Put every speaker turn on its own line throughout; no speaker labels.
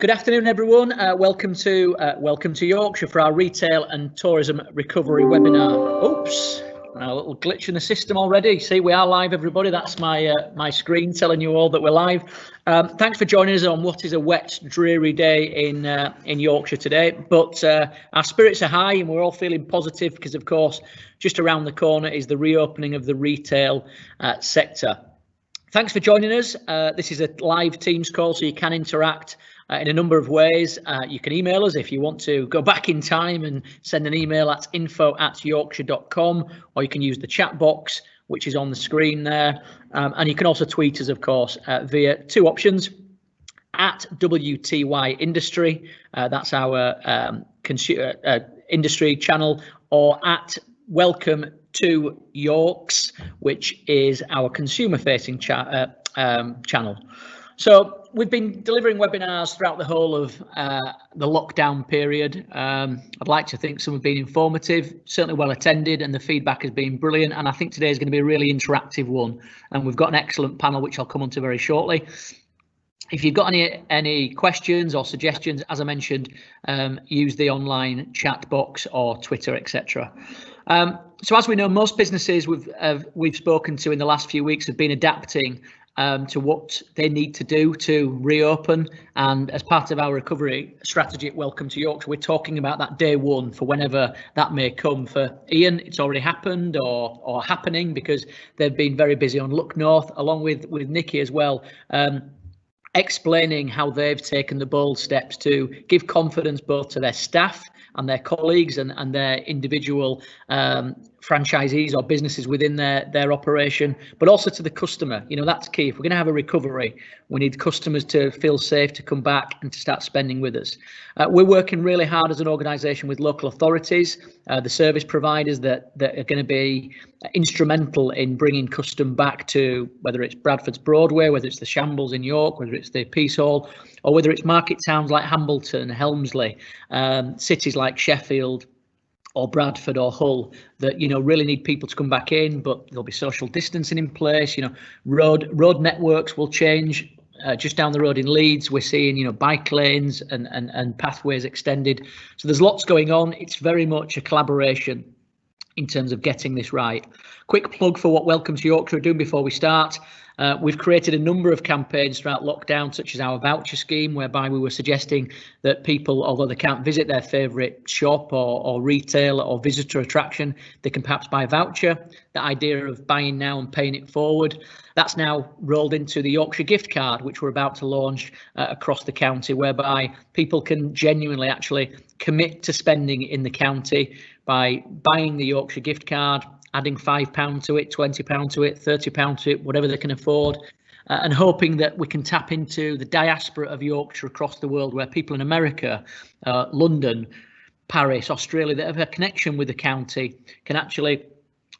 Good afternoon, everyone. Welcome to Yorkshire for our retail and tourism recovery webinar. Oops, a little glitch in the system already. See, we are live, everybody. That's my screen telling you all that we're live. Thanks for joining us on what is a wet, dreary day in Yorkshire today. But our spirits are high and we're all feeling positive because, of course, just around the corner is the reopening of the retail sector. Thanks for joining us. This is a live Teams call, so you can interact in a number of ways. You can email us if you want to go back in time and send an email at info@yorkshire.com, or you can use the chat box, which is on the screen there. And you can also tweet us, of course, via two options, at WTY Industry, that's our industry channel, or at Welcome to Yorks, which is our consumer-facing channel. So we've been delivering webinars throughout the whole of the lockdown period. I'd like to think some have been informative, certainly well attended, and the feedback has been brilliant. And I think today is going to be a really interactive one. And we've got an excellent panel, which I'll come on to very shortly. If you've got any questions or suggestions, as I mentioned, use the online chat box or Twitter, etc. So as we know, most businesses we've spoken to in the last few weeks have been adapting to what they need to do to reopen, and as part of our recovery strategy at Welcome to Yorkshire, we're talking about that day one for whenever that may come. For Ian, it's already happened or happening because they've been very busy on Look North, along with Nicky as well, explaining how they've taken the bold steps to give confidence both to their staff and their colleagues and their individual franchisees or businesses within their operation, but also to the customer. You know, that's key. If we're going to have a recovery, we need customers to feel safe to come back and to start spending with us. We're working really hard as an organisation with local authorities, the service providers that are going to be instrumental in bringing custom back to, whether it's Bradford's Broadway, whether it's the Shambles in York, whether it's the Peace Hall, or whether it's market towns like Hambleton, Helmsley, cities like Sheffield or Bradford or Hull that, you know, really need people to come back in, but there'll be social distancing in place. You know, road networks will change. Just down the road in Leeds, we're seeing, you know, bike lanes and pathways extended. So there's lots going on. It's very much a collaboration in terms of getting this right. Quick plug for what Welcome to Yorkshire are doing before we start. We've created a number of campaigns throughout lockdown, such as our voucher scheme, whereby we were suggesting that people, although they can't visit their favourite shop or retail or visitor attraction, they can perhaps buy a voucher. The idea of buying now and paying it forward, that's now rolled into the Yorkshire gift card, which we're about to launch across the county, whereby people can genuinely actually commit to spending in the county by buying the Yorkshire gift card, adding £5 to it, £20 to it, £30 to it, whatever they can afford, and hoping that we can tap into the diaspora of Yorkshire across the world, where people in America, London, Paris, Australia, that have a connection with the county can actually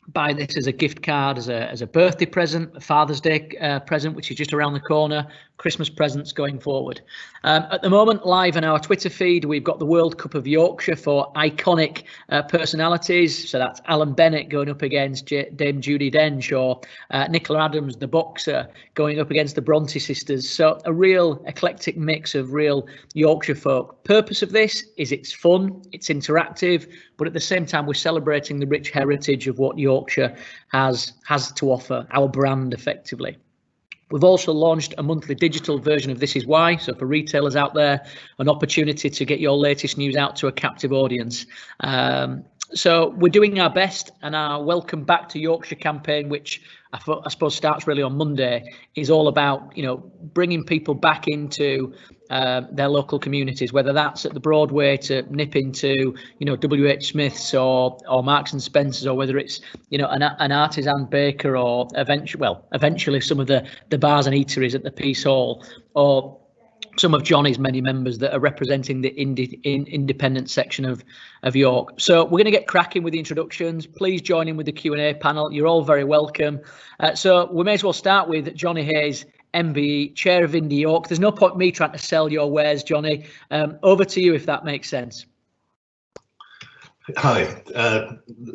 buy this as a gift card, as a birthday present, a Father's Day present, which is just around the corner, Christmas presents going forward. At the moment, live on our Twitter feed, we've got the World Cup of Yorkshire for iconic personalities. So that's Alan Bennett going up against Dame Judi Dench, or Nicola Adams, the boxer, going up against the Bronte sisters. So a real eclectic mix of real Yorkshire folk. Purpose of this is it's fun, it's interactive, but at the same time, we're celebrating the rich heritage of what Yorkshire has to offer, our brand effectively. We've also launched a monthly digital version of This Is Why. So for retailers out there, an opportunity to get your latest news out to a captive audience. So we're doing our best, and our Welcome Back to Yorkshire campaign, which I suppose starts really on Monday, is all about, you know, bringing people back into their local communities, whether that's at the Broadway to nip into, you know, WH Smith's or Marks and Spencer's, or whether it's, you know, an artisan baker, or eventually some of the bars and eateries at the Peace Hall, or some of Johnny's many members that are representing the independent section of York. So we're going to get cracking with the introductions. Please join in with the Q&A panel. You're all very welcome. So we may as well start with Johnny Hayes, MBE, Chair of Indie York. There's no point me trying to sell your wares, Johnny. Over to you, if that makes sense.
Hi,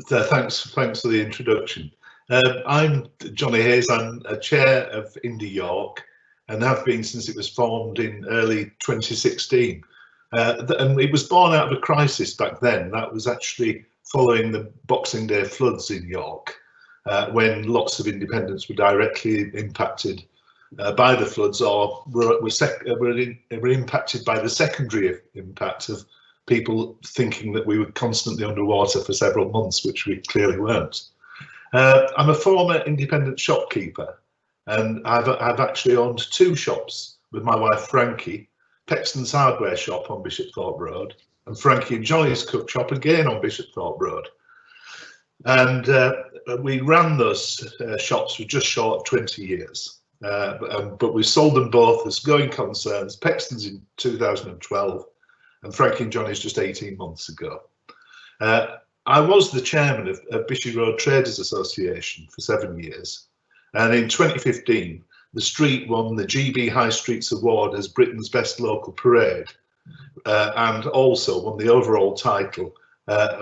thanks for the introduction. I'm Johnny Hayes. I'm a Chair of Indie York. and have been since it was formed in early 2016. And it was born out of a crisis back then. That was actually following the Boxing Day floods in York, when lots of independents were directly impacted by the floods, or were impacted by the secondary impact of people thinking that we were constantly underwater for several months, which we clearly weren't. I'm a former independent shopkeeper, and I've actually owned 2 shops with my wife Frankie, Pexton's hardware shop on Bishopthorpe Road, and Frankie and Johnny's cook shop again on Bishopthorpe Road. And we ran those shops for just short of 20 years, but we sold them both as going concerns, Pexton's in 2012 and Frankie and Johnny's just 18 months ago. I was the chairman of Bishop Road Traders Association for 7 years, and in 2015 the street won the GB High Streets Award as Britain's best local parade, and also won the overall title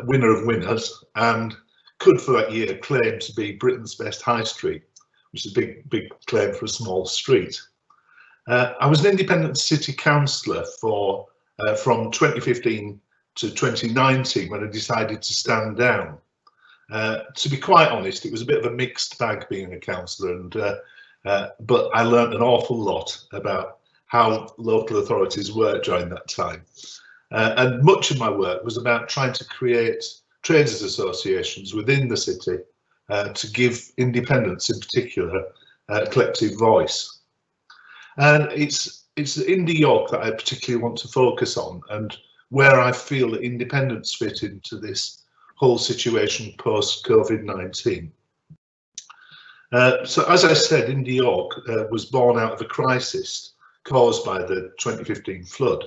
winner of winners, and could for that year claim to be Britain's best high street, which is a big claim for a small street. I was an independent city councillor for from 2015 to 2019, when I decided to stand down. To be quite honest, it was a bit of a mixed bag being a councillor, and but I learned an awful lot about how local authorities work during that time. And much of my work was about trying to create traders associations within the city to give independents in particular a collective voice. And it's Indie York that I particularly want to focus on, and where I feel that independents fit into this whole situation post COVID-19. So as I said, Indie York was born out of a crisis caused by the 2015 flood,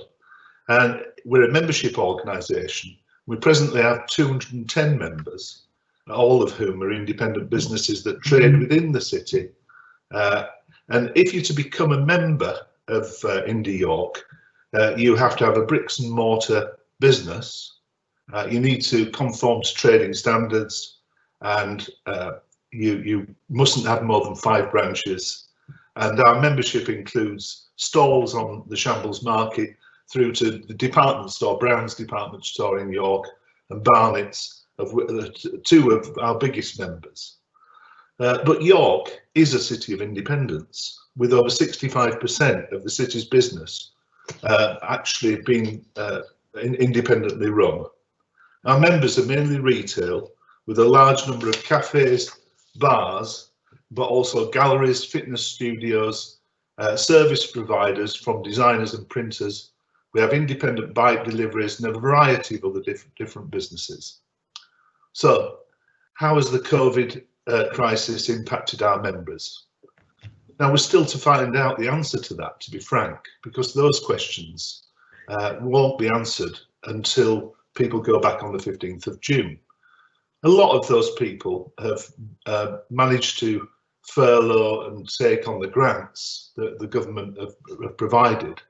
and we're a membership organisation. We presently have 210 members, all of whom are independent businesses that trade within the city. And if you're to become a member of Indie York, you have to have a bricks and mortar business. You need to conform to trading standards, and you mustn't have more than 5 branches. And our membership includes stalls on the Shambles Market through to the department store, Brown's department store in York, and Barnett's, 2 of our biggest members. But York is a city of independence, with over 65% of the city's business actually being independently run. Our members are mainly retail, with a large number of cafes, bars, but also galleries, fitness studios, service providers from designers and printers. We have independent bike deliveries and a variety of other different businesses. So, how has the COVID crisis impacted our members? Now, we're still to find out the answer to that, to be frank, because those questions won't be answered until people go back on the 15th of June. A lot of those people have managed to furlough and take on the grants that the government have provided,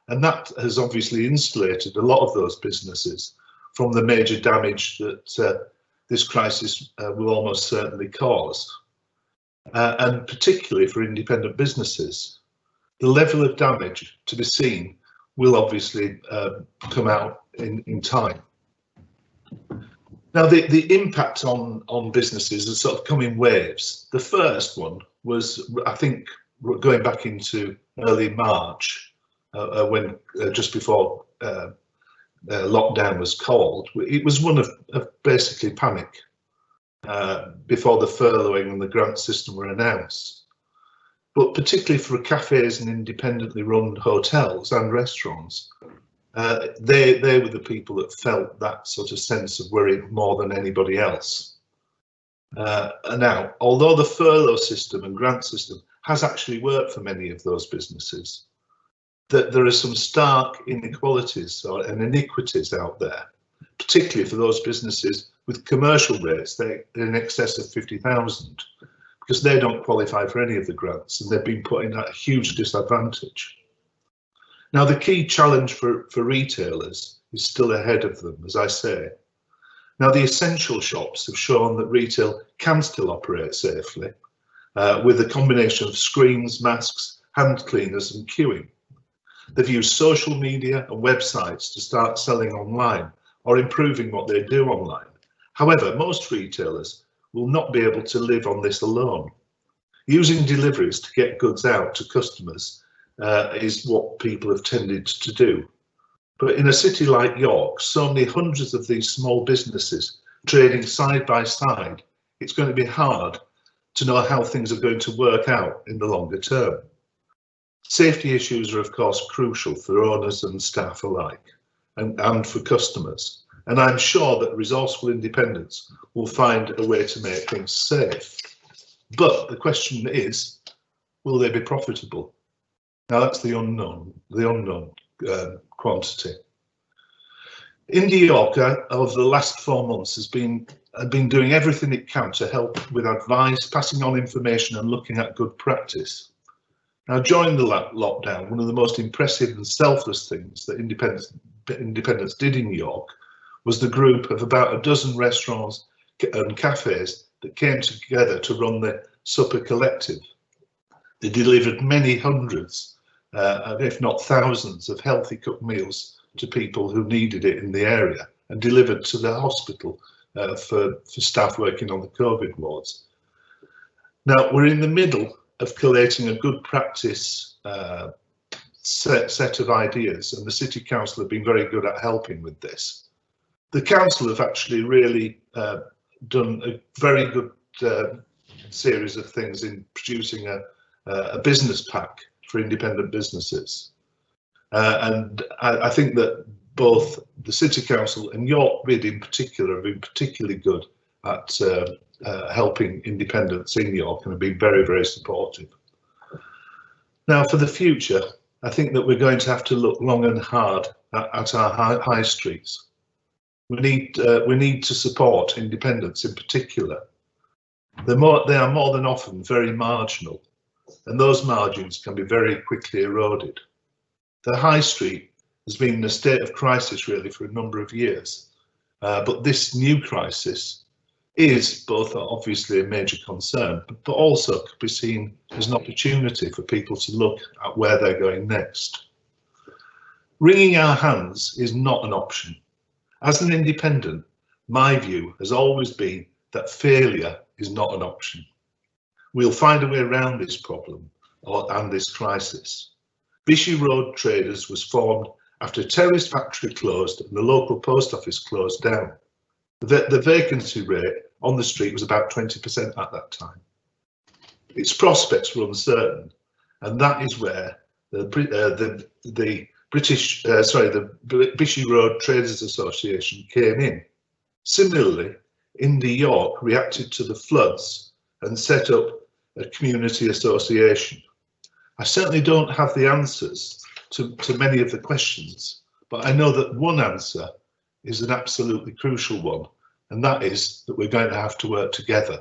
and that has obviously insulated a lot of those businesses from the major damage that this crisis will almost certainly cause. And particularly for independent businesses, the level of damage to be seen will obviously come out in time. Now, the impact on businesses has sort of come in waves. The first one was, I think, going back into early March, when just before lockdown was called. It was one of basically panic before the furloughing and the grant system were announced. But particularly for cafes and independently run hotels and restaurants, they were the people that felt that sort of sense of worry more than anybody else. Now, although the furlough system and grant system has actually worked for many of those businesses, that there are some stark inequalities and iniquities out there, particularly for those businesses with commercial rates they're in excess of 50,000, because they don't qualify for any of the grants and they've been put in at a huge disadvantage. Now, the key challenge for retailers is still ahead of them, as I say. Now, the essential shops have shown that retail can still operate safely with a combination of screens, masks, hand cleaners and queuing. They've used social media and websites to start selling online or improving what they do online. However, most retailers will not be able to live on this alone. Using deliveries to get goods out to customers is what people have tended to do. But in a city like York, so many hundreds of these small businesses trading side by side, it's going to be hard to know how things are going to work out in the longer term. Safety issues are of course crucial for owners and staff alike, and for customers. And I'm sure that resourceful independents will find a way to make things safe. But the question is, will they be profitable? Now that's the unknown quantity. Indie York over the last 4 months has been doing everything it can to help with advice, passing on information and looking at good practice. Now, during the lockdown, one of the most impressive and selfless things that independents did in York was the group of about a dozen restaurants and cafes that came together to run the Supper Collective. They delivered many hundreds, if not thousands, of healthy cooked meals to people who needed it in the area, and delivered to the hospital for staff working on the COVID wards. Now, we're in the middle of collating a good practice set of ideas, and the City Council have been very good at helping with this. The Council have actually really done a very good series of things in producing a business pack for independent businesses. And I think that both the City Council and York Bid in particular have been particularly good at helping independents in York and have been very, very supportive. Now, for the future, I think that we're going to have to look long and hard at our high streets. We need to support independents in particular. They are more than often very marginal, and those margins can be very quickly eroded. The high street has been in a state of crisis really for a number of years, but this new crisis is both obviously a major concern, but also could be seen as an opportunity for people to look at where they're going next. Wringing our hands is not an option. As an independent, my view has always been that failure is not an option. We'll find a way around this problem and this crisis. Bishop Road Traders was formed after a terraced factory closed and the local post office closed down. The vacancy rate on the street was about 20% at that time. Its prospects were uncertain, and that is where the Bishop Road Traders Association came in. Similarly, Indie York reacted to the floods and set up a community association. I certainly don't have the answers to many of the questions, but I know that one answer is an absolutely crucial one, and that is that we're going to have to work together.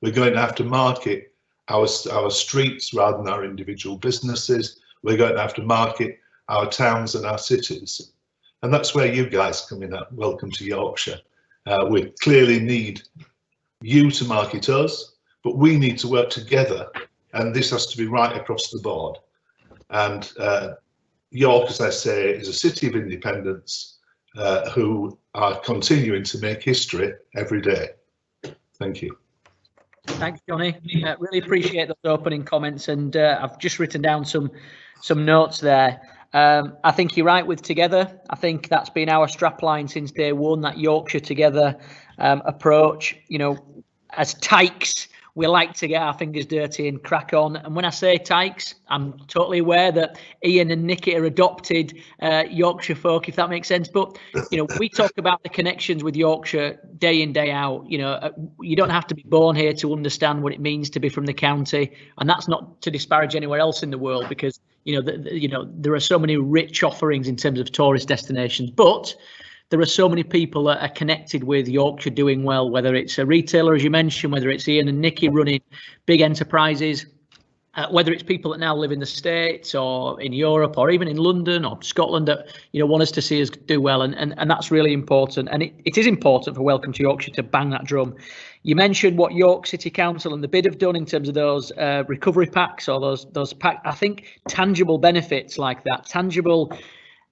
We're going to have to market our streets rather than our individual businesses. We're going to have to market our towns and our cities. And that's where you guys come in at. Welcome to Yorkshire. We clearly need you to market us, but we need to work together, and this has to be right across the board. And York, as I say, is a city of independents who are continuing to make history every day. Thank you.
Thanks, Johnny. Really appreciate those opening comments, and I've just written down some notes there. I think you're right with Together. I think that's been our strapline since day one, that Yorkshire Together approach. You know, as tykes, we like to get our fingers dirty and crack on. And when I say tykes, I'm totally aware that Ian and Nicky are adopted Yorkshire folk, if that makes sense. But, you know, we talk about the connections with Yorkshire day in, day out. You know, you don't have to be born here to understand what it means to be from the county. And that's not to disparage anywhere else in the world, because, you know, there are so many rich offerings in terms of tourist destinations. But there are so many people that are connected with Yorkshire doing well, whether it's a retailer, as you mentioned, whether it's Ian and Nicky running big enterprises. whether it's people that now live in the States or in Europe or even in London or Scotland that want us to see us do well, and that's really important. And it is important for Welcome to Yorkshire to bang that drum. You mentioned what York City Council and the bid have done in terms of those recovery packs or those packs. I think tangible benefits like that, tangible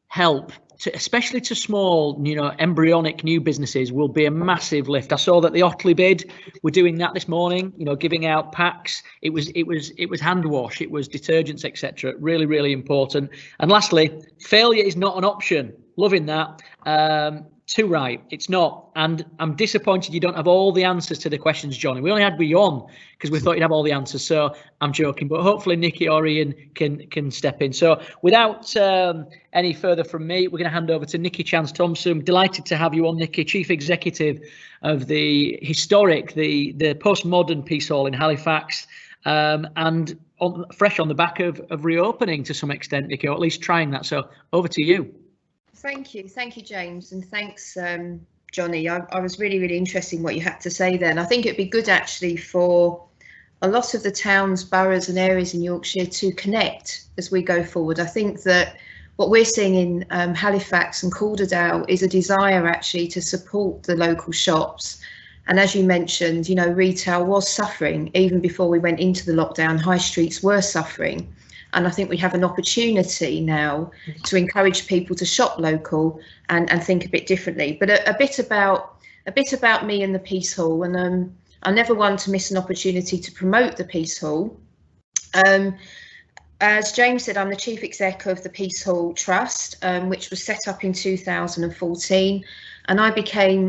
help, especially to small, embryonic new businesses, will be a massive lift. I saw that the Otley bid were doing that this morning, giving out packs. It was hand wash, it was detergents, etc. Really, really important. And lastly, failure is not an option. Loving that. Too right, it's not. And I'm disappointed you don't have all the answers to the questions, Johnny. We only had you on because we thought you'd have all the answers. So I'm joking, but hopefully Nicky or Ian can step in. So without any further from me, we're going to hand over to Nicky Chance-Thompson. Delighted to have you on, Nicky, Chief Executive of the historic, the postmodern Peace Hall in Halifax, and fresh on the back of reopening to some extent, Nicky, or at least trying that. So over to you.
Thank you, James, and thanks, Johnny. I was really interested in what you had to say there, and I think it'd be good actually for a lot of the towns, boroughs and areas in Yorkshire to connect as we go forward. I think that what we're seeing in Halifax and Calderdale is a desire actually to support the local shops. And as you mentioned, retail was suffering even before we went into the lockdown. High streets were suffering. And I think we have an opportunity now to encourage people to shop local and think a bit differently. But a bit about me and the Peace Hall, and I never want to miss an opportunity to promote the Peace Hall. As James said, I'm the Chief Exec of the Peace Hall Trust, which was set up in 2014, and I became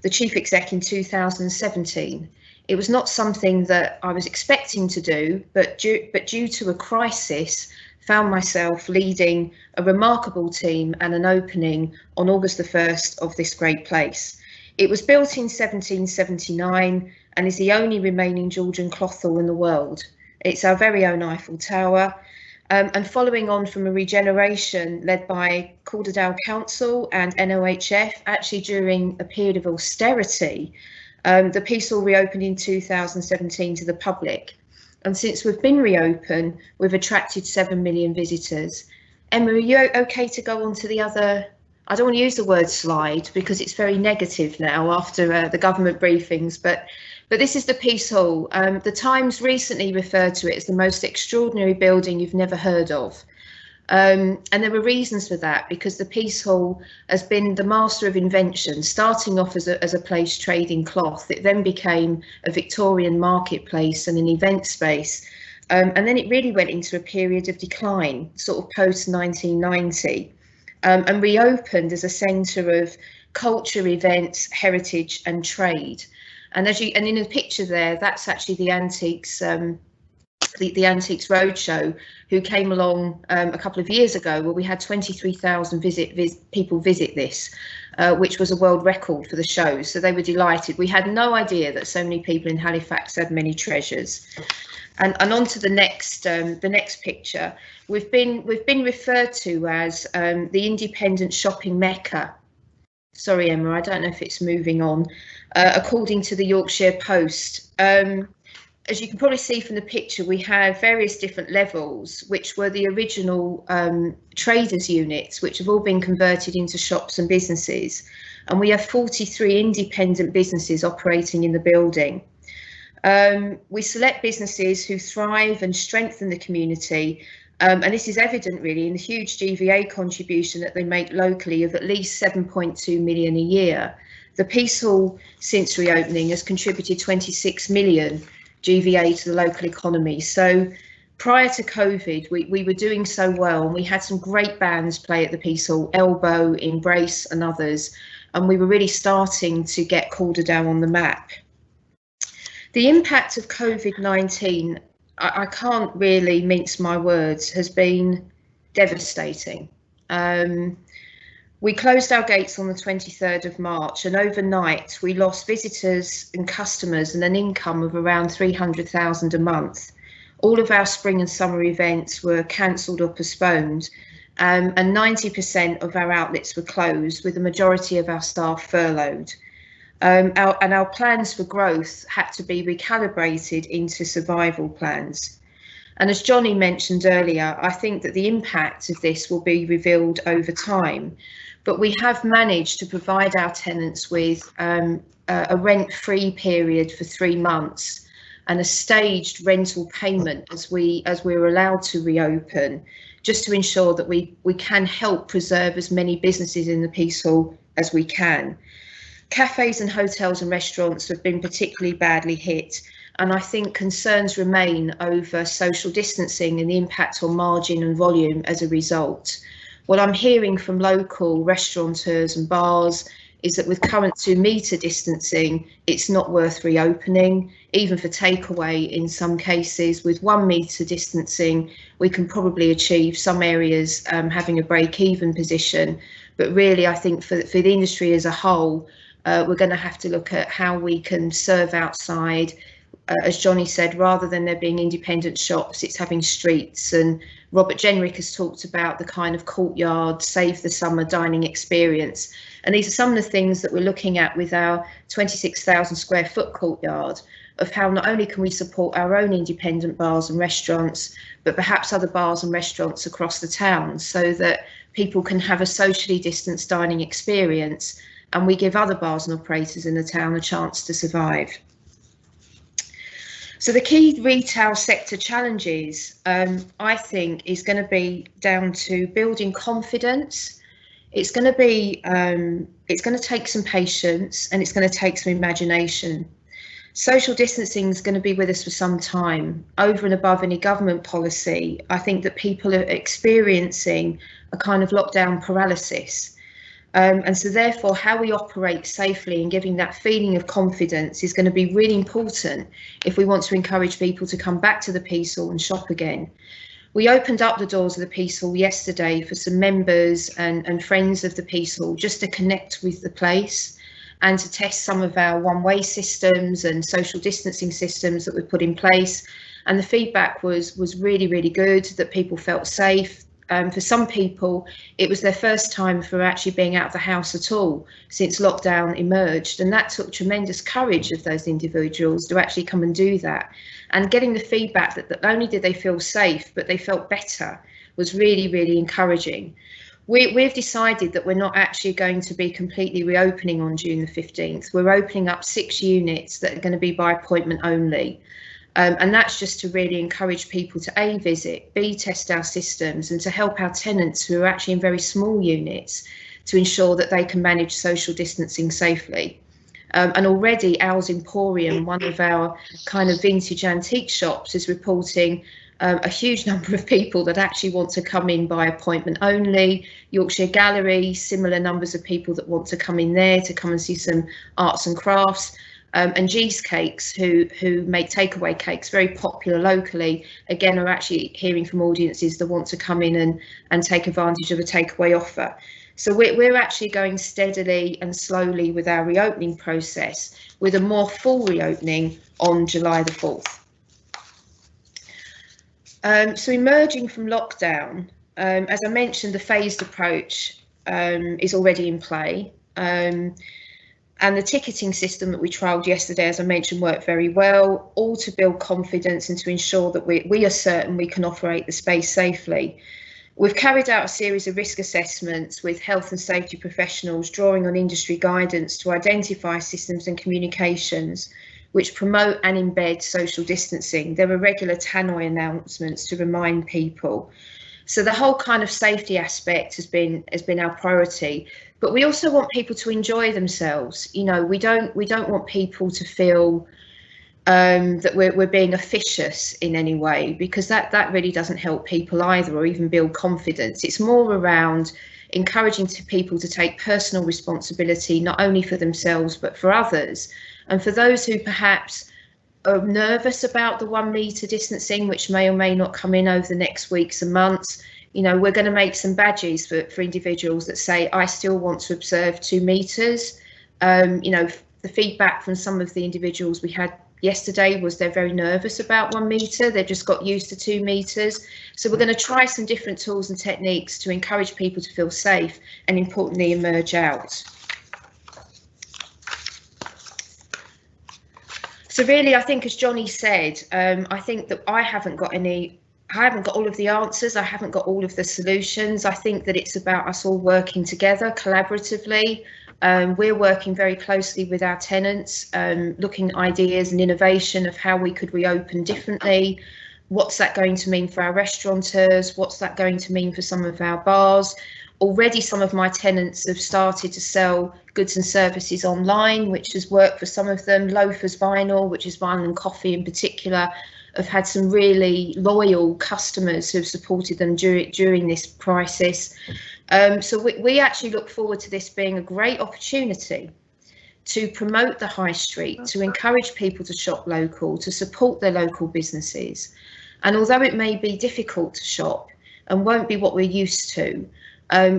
the Chief Exec in 2017. It was not something that I was expecting to do, but due to a crisis, found myself leading a remarkable team and an opening on August the 1st of this great place. It was built in 1779 and is the only remaining Georgian cloth hall in the world. It's our very own Eiffel Tower, and following on from a regeneration led by Calderdale Council and NOHF, actually during a period of austerity. The Peace Hall reopened in 2017 to the public, and since we've been reopened, we've attracted 7 million visitors. Emma, are you okay to go on to the other? I don't want to use the word slide because it's very negative now after the government briefings, but this is the Peace Hall. The Times recently referred to it as the most extraordinary building you've never heard of. And there were reasons for that, because the Peace Hall has been the master of invention, starting off as a place trading cloth. It then became a Victorian marketplace and an event space. And then it really went into a period of decline, sort of post 1990, and reopened as a centre of culture, events, heritage and trade. And in the picture there, that's actually the Antiques the Antiques Roadshow, who came along a couple of years ago, where we had 23,000 people visit this, which was a world record for the show. So they were delighted. We had no idea that so many people in Halifax had many treasures. And on to the next picture. We've been referred to as the independent shopping mecca. Sorry, Emma, I don't know if it's moving on. According to the Yorkshire Post. As you can probably see from the picture, we have various different levels, which were the original traders units, which have all been converted into shops and businesses. And we have 43 independent businesses operating in the building. We select businesses who thrive and strengthen the community. And this is evident really in the huge GVA contribution that they make locally of at least 7.2 million a year. The Peace Hall, since reopening, has contributed 26 million GVA to the local economy. So prior to COVID, we were doing so well, and we had some great bands play at the Peace Hall, Elbow, Embrace and others, and we were really starting to get Calderdale on the map. The impact of COVID-19, I can't really mince my words, has been devastating. We closed our gates on the 23rd of March, and overnight we lost visitors and customers and an income of around 300,000 a month. All of our spring and summer events were cancelled or postponed, and 90% of our outlets were closed, with the majority of our staff furloughed. Our plans for growth had to be recalibrated into survival plans. And as Johnny mentioned earlier, I think that the impact of this will be revealed over time. But we have managed to provide our tenants with a rent-free period for 3 months and a staged rental payment as we're allowed to reopen, just to ensure that we can help preserve as many businesses in the Peace Hall as we can. Cafes and hotels and restaurants have been particularly badly hit, and I think concerns remain over social distancing and the impact on margin and volume as a result. What I'm hearing from local restaurateurs and bars is that with current 2 metre distancing, it's not worth reopening, even for takeaway in some cases. With 1 metre distancing, we can probably achieve some areas having a break-even position. But really, I think for the industry as a whole, we're going to have to look at how we can serve outside. As Johnny said, rather than there being independent shops, it's having streets. And Robert Jenrick has talked about the kind of courtyard, save the summer dining experience. And these are some of the things that we're looking at with our 26,000 square foot courtyard, of how not only can we support our own independent bars and restaurants, but perhaps other bars and restaurants across the town, so that people can have a socially distanced dining experience, and we give other bars and operators in the town a chance to survive. So the key retail sector challenges, I think, is going to be down to building confidence. It's going to take some patience, and it's going to take some imagination. Social distancing is going to be with us for some time. Over and above any government policy, I think that people are experiencing a kind of lockdown paralysis. And so therefore, how we operate safely and giving that feeling of confidence is going to be really important if we want to encourage people to come back to the Peace Hall and shop again. We opened up the doors of the Peace Hall yesterday for some members and friends of the Peace Hall, just to connect with the place and to test some of our one-way systems and social distancing systems that we put in place. And the feedback was really, really good, that people felt safe. For some people, it was their first time for actually being out of the house at all since lockdown emerged. And that took tremendous courage of those individuals to actually come and do that. And getting the feedback that not only did they feel safe, but they felt better, was really, really encouraging. We've decided that we're not actually going to be completely reopening on June the 15th. We're opening up 6 units that are going to be by appointment only. And that's just to really encourage people to A, visit, B, test our systems, and to help our tenants who are actually in very small units to ensure that they can manage social distancing safely. And already Owl's Emporium, one of our kind of vintage antique shops, is reporting a huge number of people that actually want to come in by appointment only. Yorkshire Gallery, similar numbers of people that want to come in there to come and see some arts and crafts. And G's Cakes, who make takeaway cakes, very popular locally, again are actually hearing from audiences that want to come in and take advantage of a takeaway offer. So we're actually going steadily and slowly with our reopening process, with a more full reopening on July the 4th. So emerging from lockdown, as I mentioned, the phased approach is already in play. And the ticketing system that we trialled yesterday, as I mentioned, worked very well, all to build confidence and to ensure that we are certain we can operate the space safely. We've carried out a series of risk assessments with health and safety professionals, drawing on industry guidance to identify systems and communications which promote and embed social distancing. There are regular tannoy announcements to remind people. So the whole kind of safety aspect has been our priority. But we also want people to enjoy themselves. You know, we don't want people to feel that we're being officious in any way, because that really doesn't help people either, or even build confidence. It's more around encouraging people to take personal responsibility, not only for themselves but for others. And for those who perhaps are nervous about the 1 metre distancing, which may or may not come in over the next weeks and months, you know, we're going to make some badges for individuals that say, I still want to observe 2 metres. You know, the feedback from some of the individuals we had yesterday was they're very nervous about 1 metre. They've just got used to 2 metres. So we're going to try some different tools and techniques to encourage people to feel safe and, importantly, emerge out. So really, I think, as Johnny said, I think that I haven't got any I haven't got all of the answers. I haven't got all of the solutions. I think that it's about us all working together collaboratively. We're working very closely with our tenants, looking at ideas and innovation of how we could reopen differently. What's that going to mean for our restaurateurs? What's that going to mean for some of our bars? Already some of my tenants have started to sell goods and services online, which has worked for some of them. Loafers Vinyl, which is vinyl and coffee in particular, have had some really loyal customers who have supported them during this crisis. So we actually look forward to this being a great opportunity to promote the high street, to encourage people to shop local, to support their local businesses. And although it may be difficult to shop and won't be what we're used to,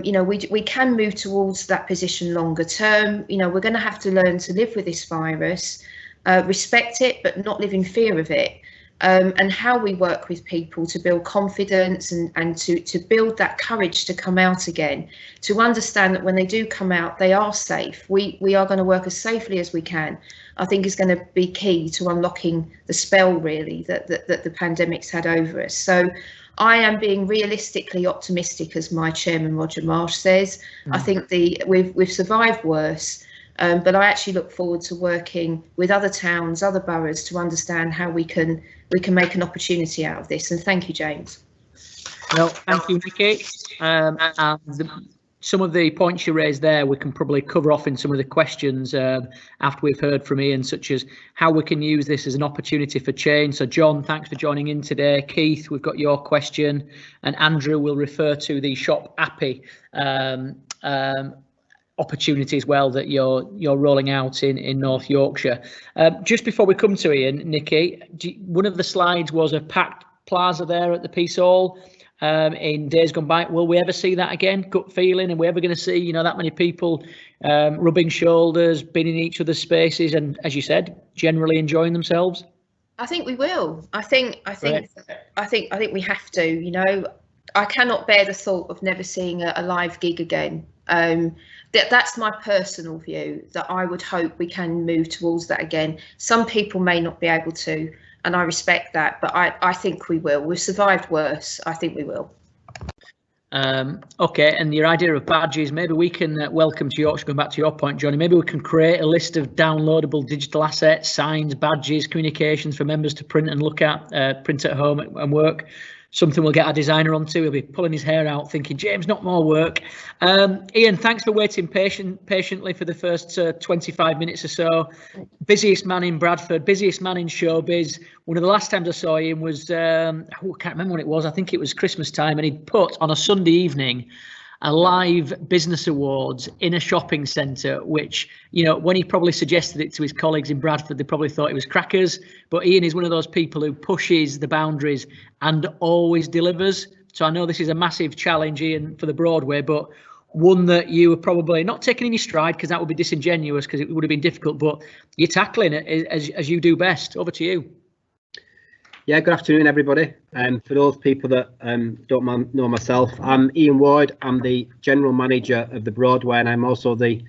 you know, we can move towards that position longer term. You know, we're going to have to learn to live with this virus, respect it, but not live in fear of it. And how we work with people to build confidence and to build that courage to come out again, to understand that when they do come out, they are safe. We are going to work as safely as we can, I think is going to be key to unlocking the spell really that the pandemic's had over us. So I am being realistically optimistic, as my chairman Roger Marsh says. I think we've survived worse. But I actually look forward to working with other towns, other boroughs, to understand how we can make an opportunity out of this. And thank you, James.
Well, thank you, Nicky. Some of the points you raised there, we can probably cover off in some of the questions after we've heard from Ian, such as how we can use this as an opportunity for change. So, John, thanks for joining in today. Keith, we've got your question, and Andrew will refer to the Shop Appy opportunity as well that you're rolling out in North Yorkshire. Just before we come to Ian, Nicky, one of the slides was a packed plaza there at the Peace Hall in days gone by. Will we ever see that again? Gut feeling, and we're ever going to see, you know, that many people rubbing shoulders, being in each other's spaces, and as you said, generally enjoying themselves? I think we will. I think we have to. You know, I cannot bear the thought of never seeing a live gig again. That's my personal view, that I would hope we can move towards that again. Some people may not be able to, and I respect that, but I think we will. We've survived worse. I think we will. Okay, and your idea of badges, maybe we can welcome to Yorkshire, going back to your point, Johnny, maybe we can create a list of downloadable digital assets, signs, badges, communications for members to print and look at, print at home and work. Something we'll get our designer onto. He'll be pulling his hair out thinking, James, not more work. Ian, thanks for waiting patiently for the first 25 minutes or so. Busiest man in Bradford, busiest man in showbiz. One of the last times I saw Ian was, I can't remember when it was, I think it was Christmas time, and he'd put on a Sunday evening a live business awards in a shopping centre, which, you know, when he probably suggested it to his colleagues in Bradford, they probably thought it was crackers. But Ian is one of those people who pushes the boundaries and always delivers. So I know this is a massive challenge, Ian, for the Broadway, but one that you were probably not taking in your stride, because that would be disingenuous, because it would have been difficult, but you're tackling it as you do best. Over to you.
Yeah, good afternoon, everybody. For those people that don't know myself, I'm Ian Ward. I'm the General Manager of the Broadway, and I'm also the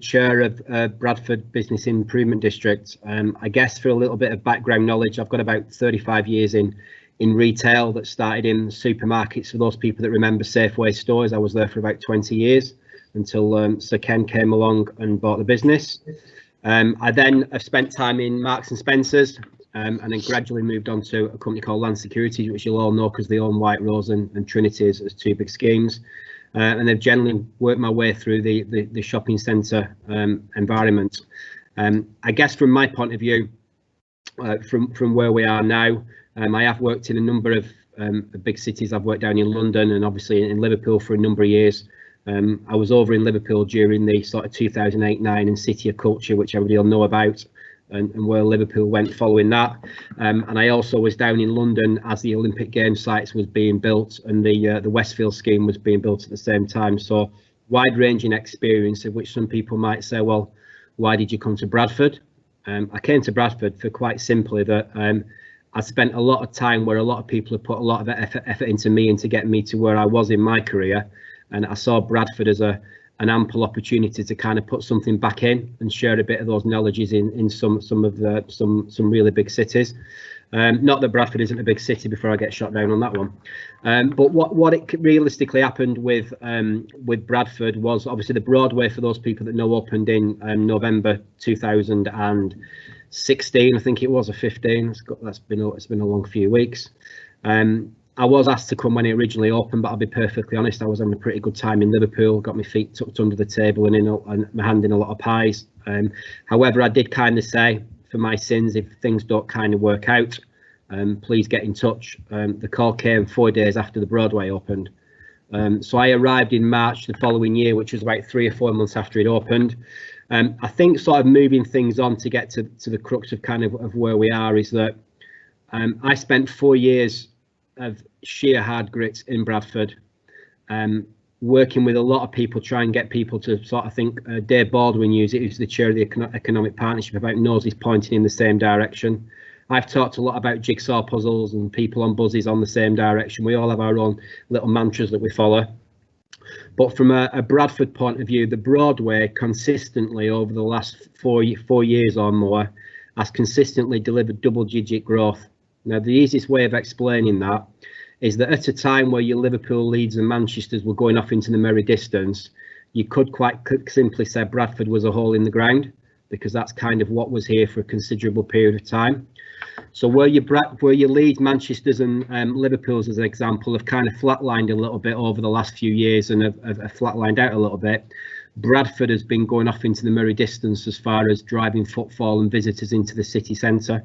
Chair of Bradford Business Improvement District. I guess for a little bit of background knowledge, I've got about 35 years in retail that started in supermarkets. For those people that remember Safeway stores, I was there for about 20 years until Sir Ken came along and bought the business. I then have spent time in Marks and Spencer's. And then gradually moved on to a company called Land Security, which you'll all know because they own White Rose and Trinity as two big schemes. And they've generally worked my way through the shopping centre environment. I guess from my point of view, from where we are now, I have worked in a number of big cities. I've worked down in London and obviously in Liverpool for a number of years. I was over in Liverpool during the sort of 2008-9 and City of Culture, which everybody will know about. And where Liverpool went following that, and I also was down in London as the Olympic Games sites was being built and the Westfield scheme was being built at the same time. So wide-ranging experience, of which some people might say, well, why did you come to Bradford? I came to Bradford for quite simply that I spent a lot of time where a lot of people have put a lot of effort into me and to get me to where I was in my career, and I saw Bradford as an ample opportunity to kind of put something back in and share a bit of those knowledges in some really big cities. Not that Bradford isn't a big city before I get shot down on that one. But what it realistically happened with Bradford was obviously the Broadway, for those people that know, opened in November 2016, I think it was, or 15. It's been a long few weeks. I was asked to come when it originally opened, but I'll be perfectly honest, I was having a pretty good time in Liverpool, got my feet tucked under the table and my hand in a lot of pies. However, I did kind of say, for my sins, if things don't kind of work out, please get in touch. The call came 4 days after the Broadway opened. So I arrived in March the following year, which was about 3 or 4 months after it opened. I think sort of moving things on to get to the crux of kind of where we are is that I spent 4 years of sheer hard grit in Bradford, working with a lot of people, trying to get people to sort of think, Dave Baldwin used it, who's the chair of the economic partnership, about noses pointing in the same direction. I've talked a lot about jigsaw puzzles and people on buzzes on the same direction. We all have our own little mantras that we follow. But from a Bradford point of view, the Broadway consistently over the last 4 years or more has consistently delivered double-digit growth. Now, the easiest way of explaining that is that at a time where your Liverpool, Leeds and Manchesters were going off into the merry distance, you could quite simply say Bradford was a hole in the ground, because that's kind of what was here for a considerable period of time. So where your Leeds, Manchesters and Liverpools, as an example, have kind of flatlined a little bit over the last few years and have flatlined out a little bit, Bradford has been going off into the merry distance as far as driving footfall and visitors into the city centre.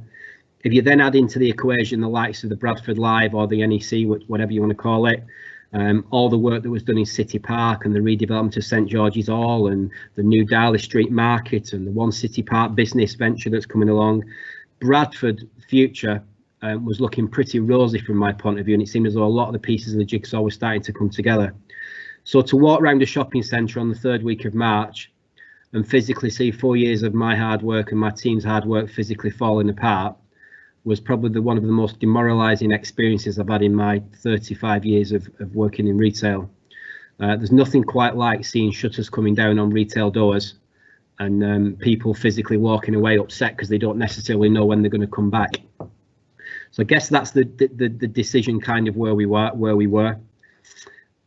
If you then add into the equation the likes of the Bradford Live or the NEC, whatever you want to call it, all the work that was done in City Park and the redevelopment of St George's Hall and the new Darley Street Market and the One City Park business venture that's coming along, Bradford future was looking pretty rosy from my point of view, and it seemed as though a lot of the pieces of the jigsaw were starting to come together. So to walk around a shopping centre on the 3rd week of March and physically see 4 years of my hard work and my team's hard work physically falling apart was probably one of the most demoralising experiences I've had in my 35 years of working in retail. There's nothing quite like seeing shutters coming down on retail doors and people physically walking away upset because they don't necessarily know when they're going to come back. So I guess that's the decision kind of where we were.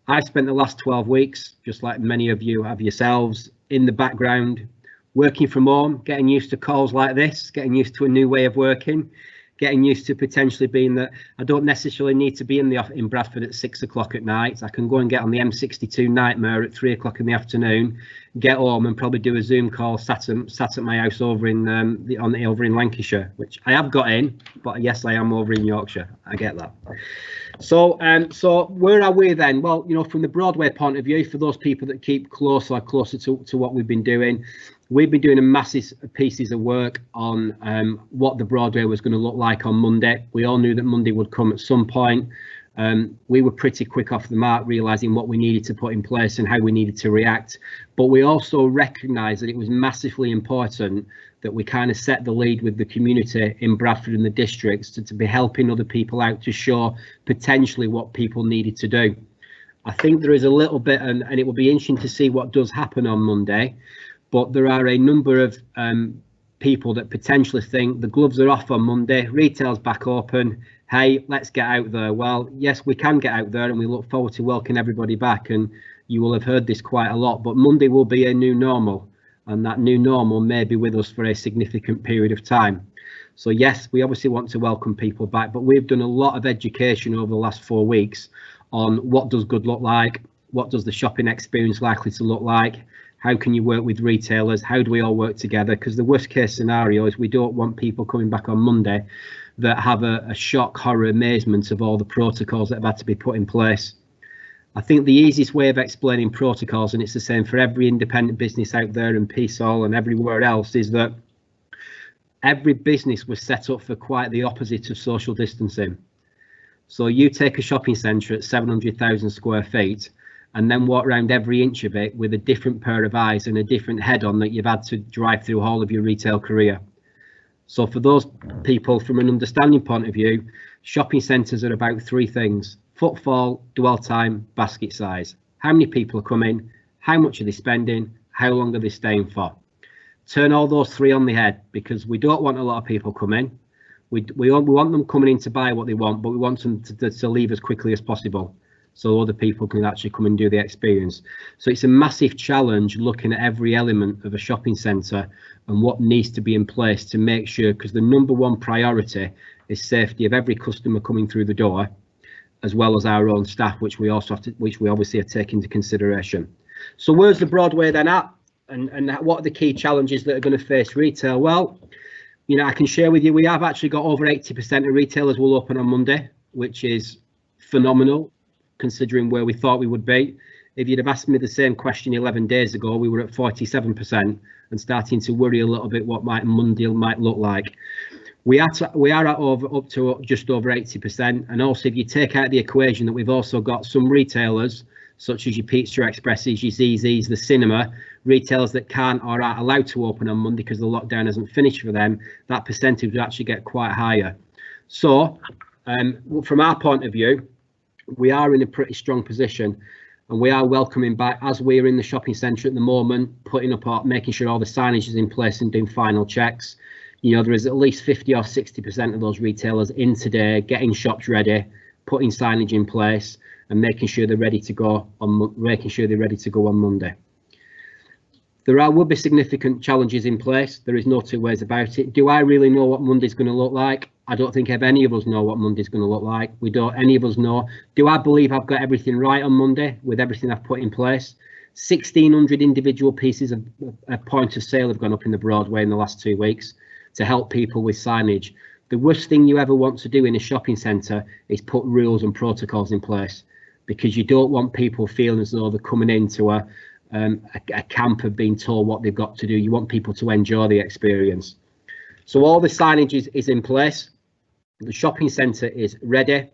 I spent the last 12 weeks, just like many of you have yourselves, in the background, working from home, getting used to calls like this, getting used to a new way of working, getting used to potentially being that I don't necessarily need to be in Bradford at 6 o'clock at night. I can go and get on the M62 Nightmare at 3 o'clock in the afternoon, get home and probably do a Zoom call sat at my house over in over in Lancashire, which I have got in, but yes, I am over in Yorkshire. I get that. So where are we then? Well, you know, from the Broadway point of view, for those people that keep closer to what we've been doing, we've been doing a massive pieces of work on what the Broadway was going to look like on Monday. We all knew that Monday would come at some point. We were pretty quick off the mark, realising what we needed to put in place and how we needed to react. But we also recognised that it was massively important that we kind of set the lead with the community in Bradford and the districts to be helping other people out to show potentially what people needed to do. I think there is a little bit, and it will be interesting to see what does happen on Monday, but there are a number of people that potentially think the gloves are off on Monday, retail's back open, hey, let's get out there. Well, yes, we can get out there and we look forward to welcoming everybody back, and you will have heard this quite a lot, but Monday will be a new normal, and that new normal may be with us for a significant period of time. So yes, we obviously want to welcome people back, but we've done a lot of education over the last 4 weeks on what does good look like, what does the shopping experience likely to look like, how can you work with retailers, how do we all work together, because the worst case scenario is we don't want people coming back on Monday that have a shock, horror, amazement of all the protocols that have had to be put in place. I think the easiest way of explaining protocols, and it's the same for every independent business out there and Peaceall and everywhere else, is that every business was set up for quite the opposite of social distancing. So you take a shopping centre at 700,000 square feet and then walk around every inch of it with a different pair of eyes and a different head on that you've had to drive through all of your retail career. So for those people, from an understanding point of view, shopping centres are about 3 things: footfall, dwell time, basket size. How many people are coming? How much are they spending? How long are they staying for? Turn all those 3 on the head, because we don't want a lot of people coming. We want them coming in to buy what they want, but we want them to leave as quickly as possible, so other people can actually come and do the experience. So it's a massive challenge looking at every element of a shopping centre and what needs to be in place to make sure, because the number one priority is safety of every customer coming through the door, as well as our own staff, which we obviously are taking into consideration. So where's the Broadway then at, and what are the key challenges that are going to face retail? Well, you know, I can share with you, we have actually got over 80% of retailers will open on Monday, which is phenomenal considering where we thought we would be. If you'd have asked me the same question 11 days ago, we were at 47% and starting to worry a little bit what Monday might look like. We are at up to just over 80%, and also if you take out the equation that we've also got some retailers such as your Pizza Expresses, your ZZs, the cinema, retailers that can't or aren't allowed to open on Monday because the lockdown hasn't finished for them, that percentage will actually get quite higher. So from our point of view, we are in a pretty strong position, and we are welcoming back, as we're in the shopping centre at the moment, putting up, making sure all the signage is in place and doing final checks. You know, there is at least 50 or 60% of those retailers in today, getting shops ready, putting signage in place, and making sure they're ready to go on Monday. There will be significant challenges in place. There is no two ways about it. Do I really know what Monday's going to look like? I don't think any of us know what Monday's going to look like. Any of us know. Do I believe I've got everything right on Monday with everything I've put in place? 1,600 individual pieces of point of sale have gone up in the Broadway in the last 2 weeks to help people with signage. The worst thing you ever want to do in a shopping centre is put rules and protocols in place, because you don't want people feeling as though they're coming into a camp of being told what they've got to do. You want people to enjoy the experience. So all the signage is in place. The shopping centre is ready.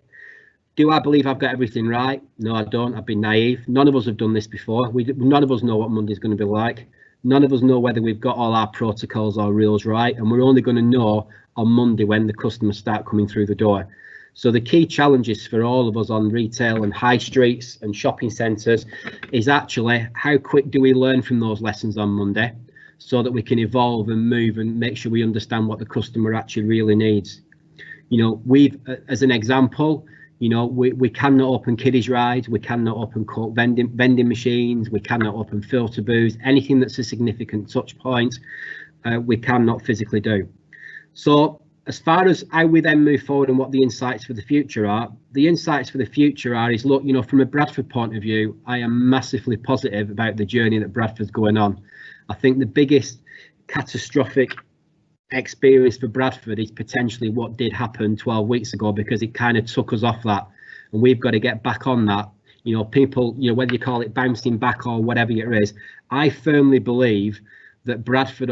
Do I believe I've got everything right? No, I don't. I've been naive. None of us have done this before. None of us know what Monday's going to be like. None of us know whether we've got all our protocols or rules right, and we're only going to know on Monday when the customers start coming through the door. So the key challenges for all of us on retail and high streets and shopping centres is actually how quick do we learn from those lessons on Monday, so that we can evolve and move and make sure we understand what the customer actually really needs. You know, as an example, you know, we cannot open kiddies rides, we cannot open vending machines, we cannot open filter booths, anything that's a significant touch point, we cannot physically do. So as far as how we then move forward and what the insights for the future are, is look, you know, from a Bradford point of view, I am massively positive about the journey that Bradford's going on. I think the biggest catastrophic experience for Bradford is potentially what did happen 12 weeks ago, because it kind of took us off that, and we've got to get back on that. You know, people, you know, whether you call it bouncing back or whatever it is, I firmly believe that Bradford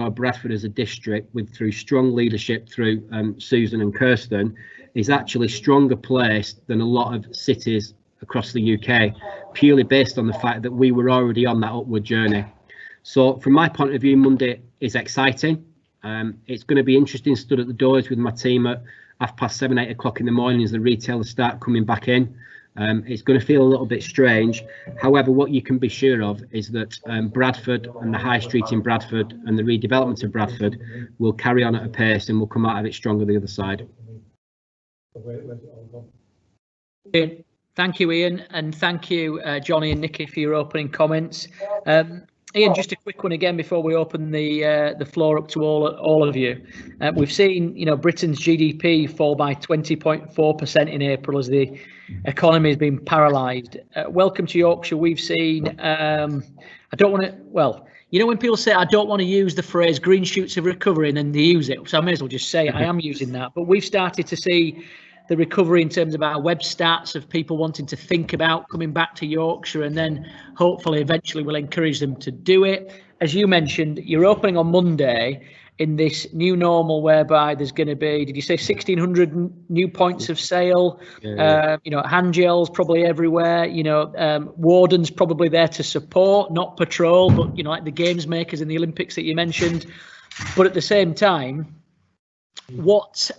as a district, through strong leadership through Susan and Kirsten, is actually stronger placed than a lot of cities across the UK, purely based on the fact that we were already on that upward journey. So from my point of view, Monday is exciting. It's going to be interesting, stood at the doors with my team at 7:30, 8 o'clock in the morning as the retailers start coming back in. It's going to feel a little bit strange. However, what you can be sure of is that Bradford and the high street in Bradford and the redevelopment of Bradford will carry on at a pace, and will come out of it stronger the other side.
Thank you, Ian, and thank you, Johnny and Nicky, for your opening comments. Ian, just a quick one again before we open the floor up to all of you. We've seen, you know, Britain's GDP fall by 20.4% in April as the economy has been paralysed. Welcome to Yorkshire. We've seen, I don't want to, well, you know, when people say I don't want to use the phrase green shoots of recovery and then they use it, so I may as well just say I am using that. But we've started to see the recovery in terms of our web stats of people wanting to think about coming back to Yorkshire, and then hopefully eventually we'll encourage them to do it. As you mentioned, you're opening on Monday in this new normal whereby there's going to be, did you say 1,600 new points of sale? Yeah. You know, hand gels probably everywhere, you know, wardens probably there to support, not patrol, but, you know, like the games makers in the Olympics that you mentioned. But at the same time, what,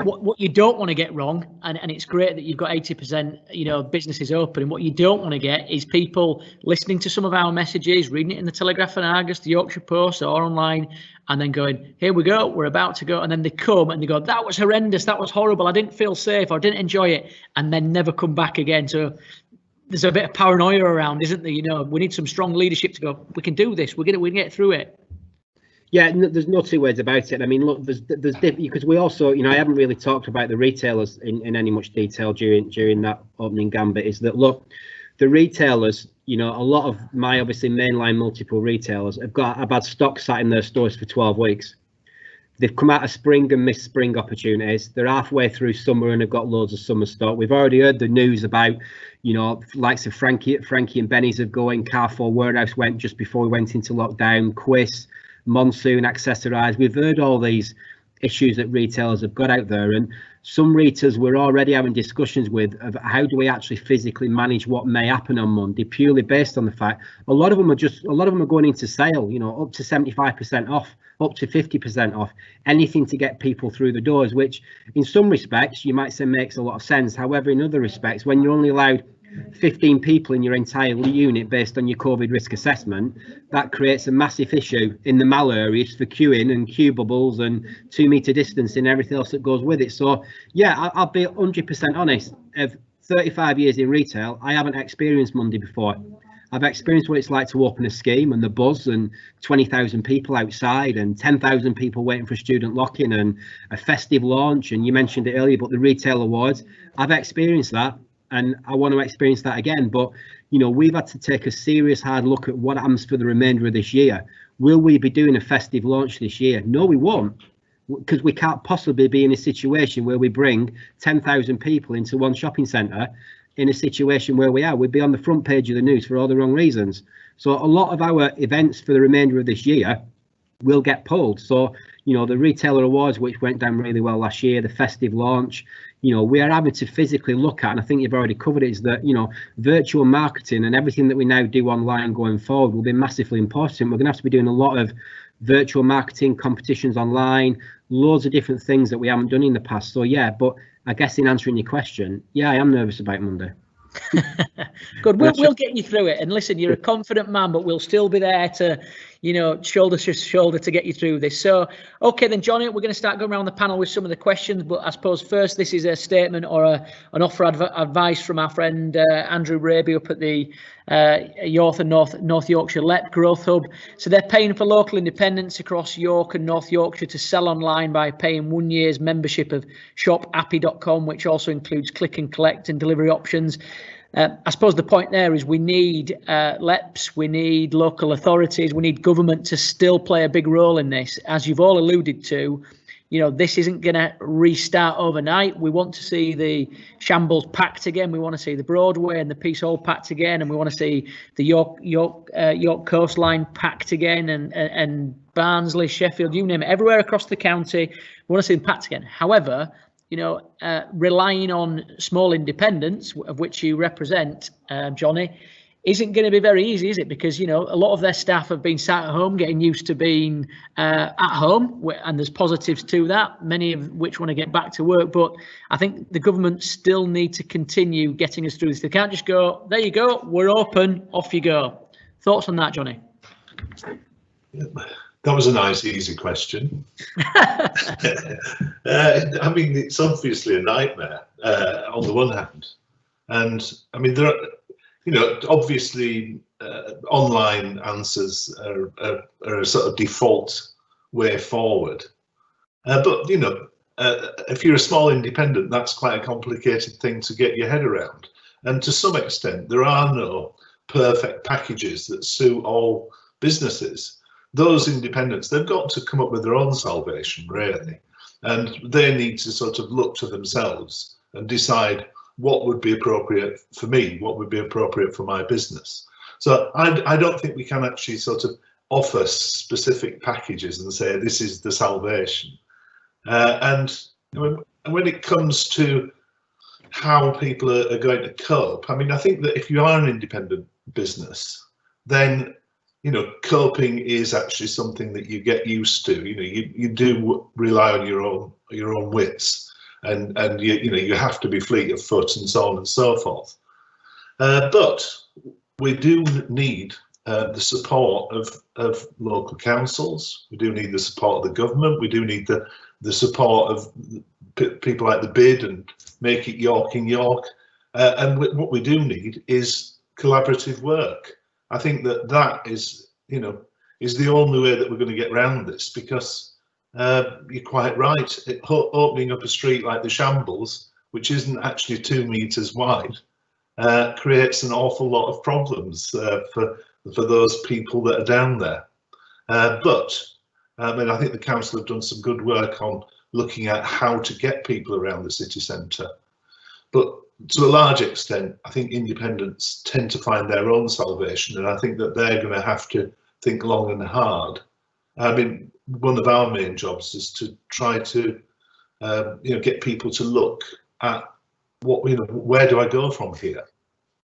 what you don't want to get wrong, and it's great that you've got 80%, you know, businesses open, and what you don't want to get is people listening to some of our messages, reading it in the Telegraph and Argus, the Yorkshire Post, or online, and then going, here we go, we're about to go, and then they come and they go, that was horrendous, that was horrible, I didn't feel safe, or I didn't enjoy it, and then never come back again. So there's a bit of paranoia around, isn't there? You know, we need some strong leadership to go, we can do this, we can get through it.
Yeah, there's no two ways about it. I mean, look, there's because we also, you know, I haven't really talked about the retailers in any much detail during that opening gambit. Is that, look, the retailers, you know, a lot of my obviously mainline multiple retailers have had stock sat in their stores for 12 weeks. They've come out of spring and missed spring opportunities. They're halfway through summer and have got loads of summer stock. We've already heard the news about, you know, likes of Frankie and Benny's are going. Carrefour Warehouse went just before we went into lockdown. Quiz, Monsoon, Accessorize. We've heard all these issues that retailers have got out there, and some retailers we're already having discussions with of how do we actually physically manage what may happen on Monday, purely based on the fact a lot of them are going into sale, you know, up to 75% off, up to 50% off, anything to get people through the doors, which in some respects you might say makes a lot of sense. However, in other respects, when you're only allowed 15 people in your entire unit based on your COVID risk assessment, that creates a massive issue in the mall areas for queuing and queue bubbles and 2 metre distance and everything else that goes with it. So yeah, I'll be 100% honest, of 35 years in retail, I haven't experienced Monday before. I've experienced what it's like to open a scheme and the buzz and 20,000 people outside and 10,000 people waiting for student lock-in and a festive launch, and you mentioned it earlier, but the retail awards, I've experienced that. And I want to experience that again. But, you know, we've had to take a serious hard look at what happens for the remainder of this year. Will we be doing a festive launch this year? No, we won't, because we can't possibly be in a situation where we bring 10,000 people into one shopping centre in a situation where we are. We'd be on the front page of the news for all the wrong reasons. So a lot of our events for the remainder of this year will get pulled. So, you know, the retailer awards, which went down really well last year, the festive launch, you know, we are having to physically look at, and I think you've already covered it, is that, you know, virtual marketing and everything that we now do online going forward will be massively important. We're going to have to be doing a lot of virtual marketing competitions online, loads of different things that we haven't done in the past. So yeah, but I guess in answering your question, yeah, I am nervous about Monday.
Good. We'll get you through it. And listen, you're a confident man, but we'll still be there to, you know, shoulder to shoulder to get you through this. So, okay, then, Johnny, we're going to start going around the panel with some of the questions. But I suppose first, this is a statement or an offer of advice from our friend Andrew Raby up at the York and North Yorkshire LEP Growth Hub. So they're paying for local independents across York and North Yorkshire to sell online by paying 1 year's membership of shopappy.com, which also includes click and collect and delivery options. I suppose the point there is we need LEPs, we need local authorities, we need government to still play a big role in this. As you've all alluded to, you know, this isn't going to restart overnight. We want to see the Shambles packed again. We want to see the Broadway and the Peace Hall packed again, and we want to see the York coastline packed again, and Barnsley, Sheffield, you name it, everywhere across the county. We want to see them packed again. However, you know, relying on small independents, of which you represent, Johnny, isn't going to be very easy, is it? Because, you know, a lot of their staff have been sat at home, getting used to being at home, and there's positives to that, many of which want to get back to work. But I think the government still need to continue getting us through this. They can't just go, there you go, we're open, off you go. Thoughts on that, Johnny?
That was a nice, easy question. I mean, it's obviously a nightmare on the one hand. And I mean, there are, you know, obviously online answers are a sort of default way forward. But, you know, if you're a small independent, that's quite a complicated thing to get your head around. And to some extent, there are no perfect packages that suit all businesses. Those independents, they've got to come up with their own salvation, really. And they need to sort of look to themselves and decide what would be appropriate for me, what would be appropriate for my business. So I don't think we can actually sort of offer specific packages and say this is the salvation. And when it comes to how people are going to cope, I mean, I think that if you are an independent business, then, you know, coping is actually something that you get used to. You know, you do rely on your own wits. and you have to be fleet of foot and so on and so forth. But we do need the support of local councils. We do need the support of the government. We do need the support of people like the BID and Make It York in York. And what we do need is collaborative work. I think that is the only way that we're going to get around this, because you're quite right. Opening up a street like the Shambles, which isn't actually 2 meters wide, creates an awful lot of problems for those people that are down there. But I mean, I think the council have done some good work on looking at how to get people around the city centre. But to a large extent, I think independents tend to find their own salvation, and I think that they're going to have to think long and hard. I mean, one of our main jobs is to try to get people to look at where do I go from here?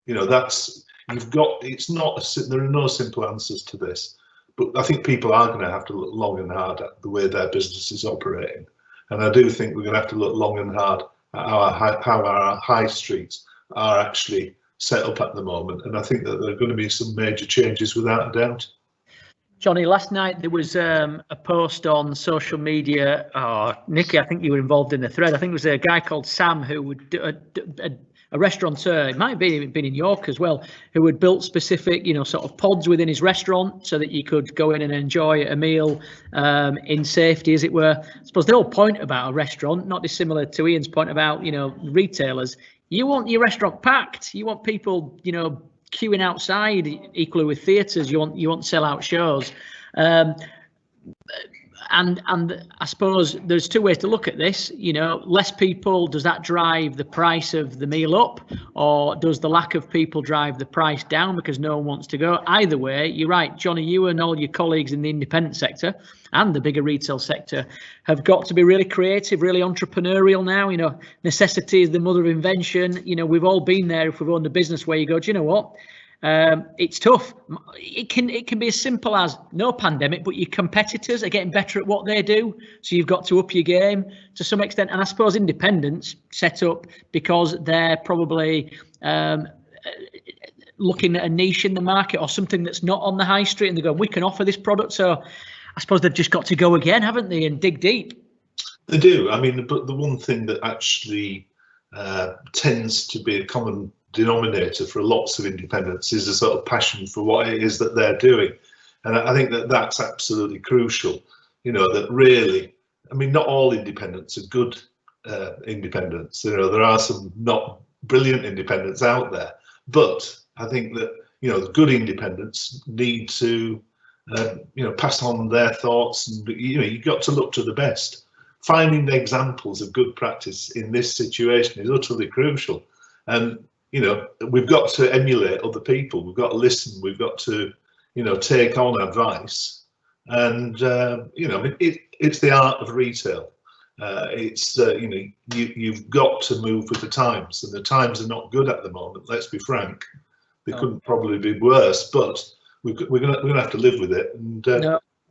That's, it's not, there are no simple answers to this, but I think people are going to have to look long and hard at the way their business is operating. And I do think we're going to have to look long and hard at how our high streets are actually set up at the moment. And I think that there are going to be some major changes without a doubt.
Johnny, last night there was a post on social media. Oh, Nicky, I think you were involved in the thread. I think it was a guy called Sam who would a restaurateur, it might have been in York as well, who had built specific, sort of pods within his restaurant so that you could go in and enjoy a meal in safety, as it were. I suppose the whole point about a restaurant, not dissimilar to Ian's point about, retailers, you want your restaurant packed. You want people, queuing outside. Equally with theatres, you want sell-out shows. And I suppose there's two ways to look at this. Less people, does that drive the price of the meal up, or does the lack of people drive the price down because no one wants to go? Either way, you're right, Johnny, you and all your colleagues in the independent sector and the bigger retail sector have got to be really creative, really entrepreneurial now. Necessity is the mother of invention. We've all been there if we've owned a business where you go, do you know what? It's tough. It can be as simple as no pandemic, but your competitors are getting better at what they do, so you've got to up your game to some extent. And I suppose independents set up because they're probably looking at a niche in the market or something that's not on the high street, and they go, we can offer this product. So I suppose they've just got to go again, haven't they, and dig deep.
They do. I mean, but the one thing that actually tends to be a common denominator for lots of independents is a sort of passion for what it is that they're doing, and I think that that's absolutely crucial. That really, I mean, not all independents are good independents. There are some not brilliant independents out there, but I think that the good independents need to pass on their thoughts, and you've got to look to the best. Finding the examples of good practice in this situation is utterly crucial, and we've got to emulate other people. We've got to listen. We've got to, take on advice. And, it's the art of retail. You've got to move with the times, and the times are not good at the moment. Let's be frank. They couldn't probably be worse, but we're going to have to live with it and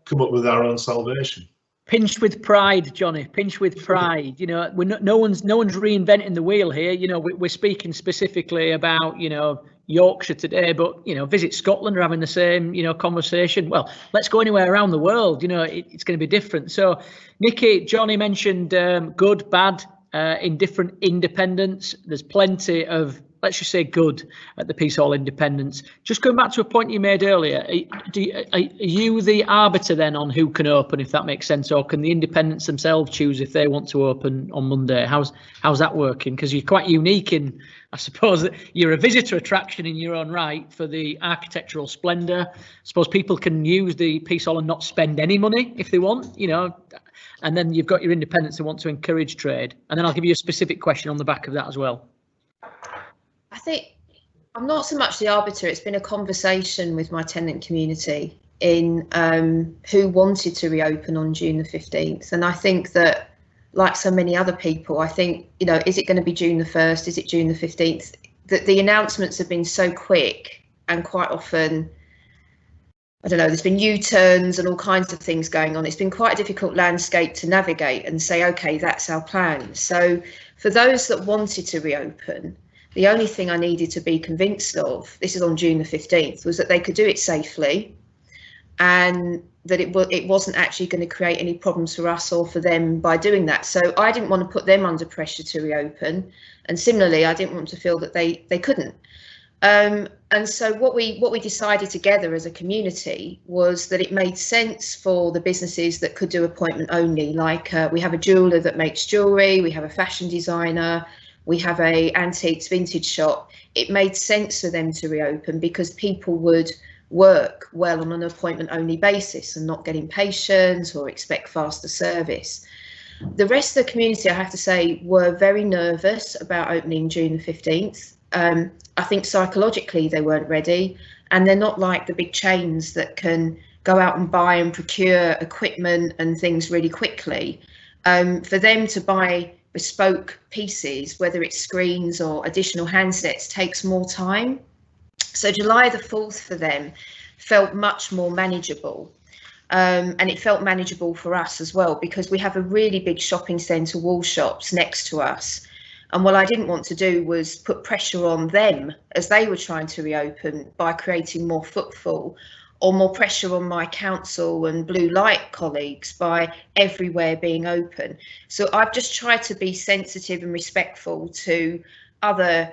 come up with our own salvation.
Pinched with pride, Johnny. Pinched with pride. No one's reinventing the wheel here. We're speaking specifically about Yorkshire today, but Visit Scotland are having the same conversation. Well, let's go anywhere around the world. It's going to be different. So, Nicky, Johnny mentioned good, bad in different independents. There's plenty of, let's just say, good at the Peace Hall Independents. Just going back to a point you made earlier, are you the arbiter then on who can open, if that makes sense, or can the independents themselves choose if they want to open on Monday? How's that working? Because you're quite unique in, I suppose, that you're a visitor attraction in your own right for the architectural splendour. I suppose people can use the Peace Hall and not spend any money if they want, and then you've got your independents who want to encourage trade. And then I'll give you a specific question on the back of that as well.
I think I'm not so much the arbiter. It's been a conversation with my tenant community in who wanted to reopen on June the 15th. And I think that, like so many other people, I think, is it going to be June the 1st? Is it June the 15th? That the announcements have been so quick and quite often I don't know, there's been U-turns and all kinds of things going on. It's been quite a difficult landscape to navigate and say, okay, that's our plan. So for those that wanted to reopen, the only thing I needed to be convinced of, this is on June the 15th, was that they could do it safely and that it wasn't actually going to create any problems for us or for them by doing that. So I didn't want to put them under pressure to reopen. And similarly, I didn't want to feel that they couldn't. And so what we decided together as a community was that it made sense for the businesses that could do appointment only, like we have a jeweler that makes jewelry, we have a fashion designer, we have a antiques vintage shop. It made sense for them to reopen because people would work well on an appointment only basis and not get impatient or expect faster service. The rest of the community, I have to say, were very nervous about opening June the 15th. I think psychologically they weren't ready, and they're not like the big chains that can go out and buy and procure equipment and things really quickly. For them to buy bespoke pieces, whether it's screens or additional handsets, takes more time. So July the 4th for them felt much more manageable. And it felt manageable for us as well, because we have a really big shopping centre, wall shops next to us. And what I didn't want to do was put pressure on them as they were trying to reopen by creating more footfall, or more pressure on my council and blue light colleagues by everywhere being open. So I've just tried to be sensitive and respectful to other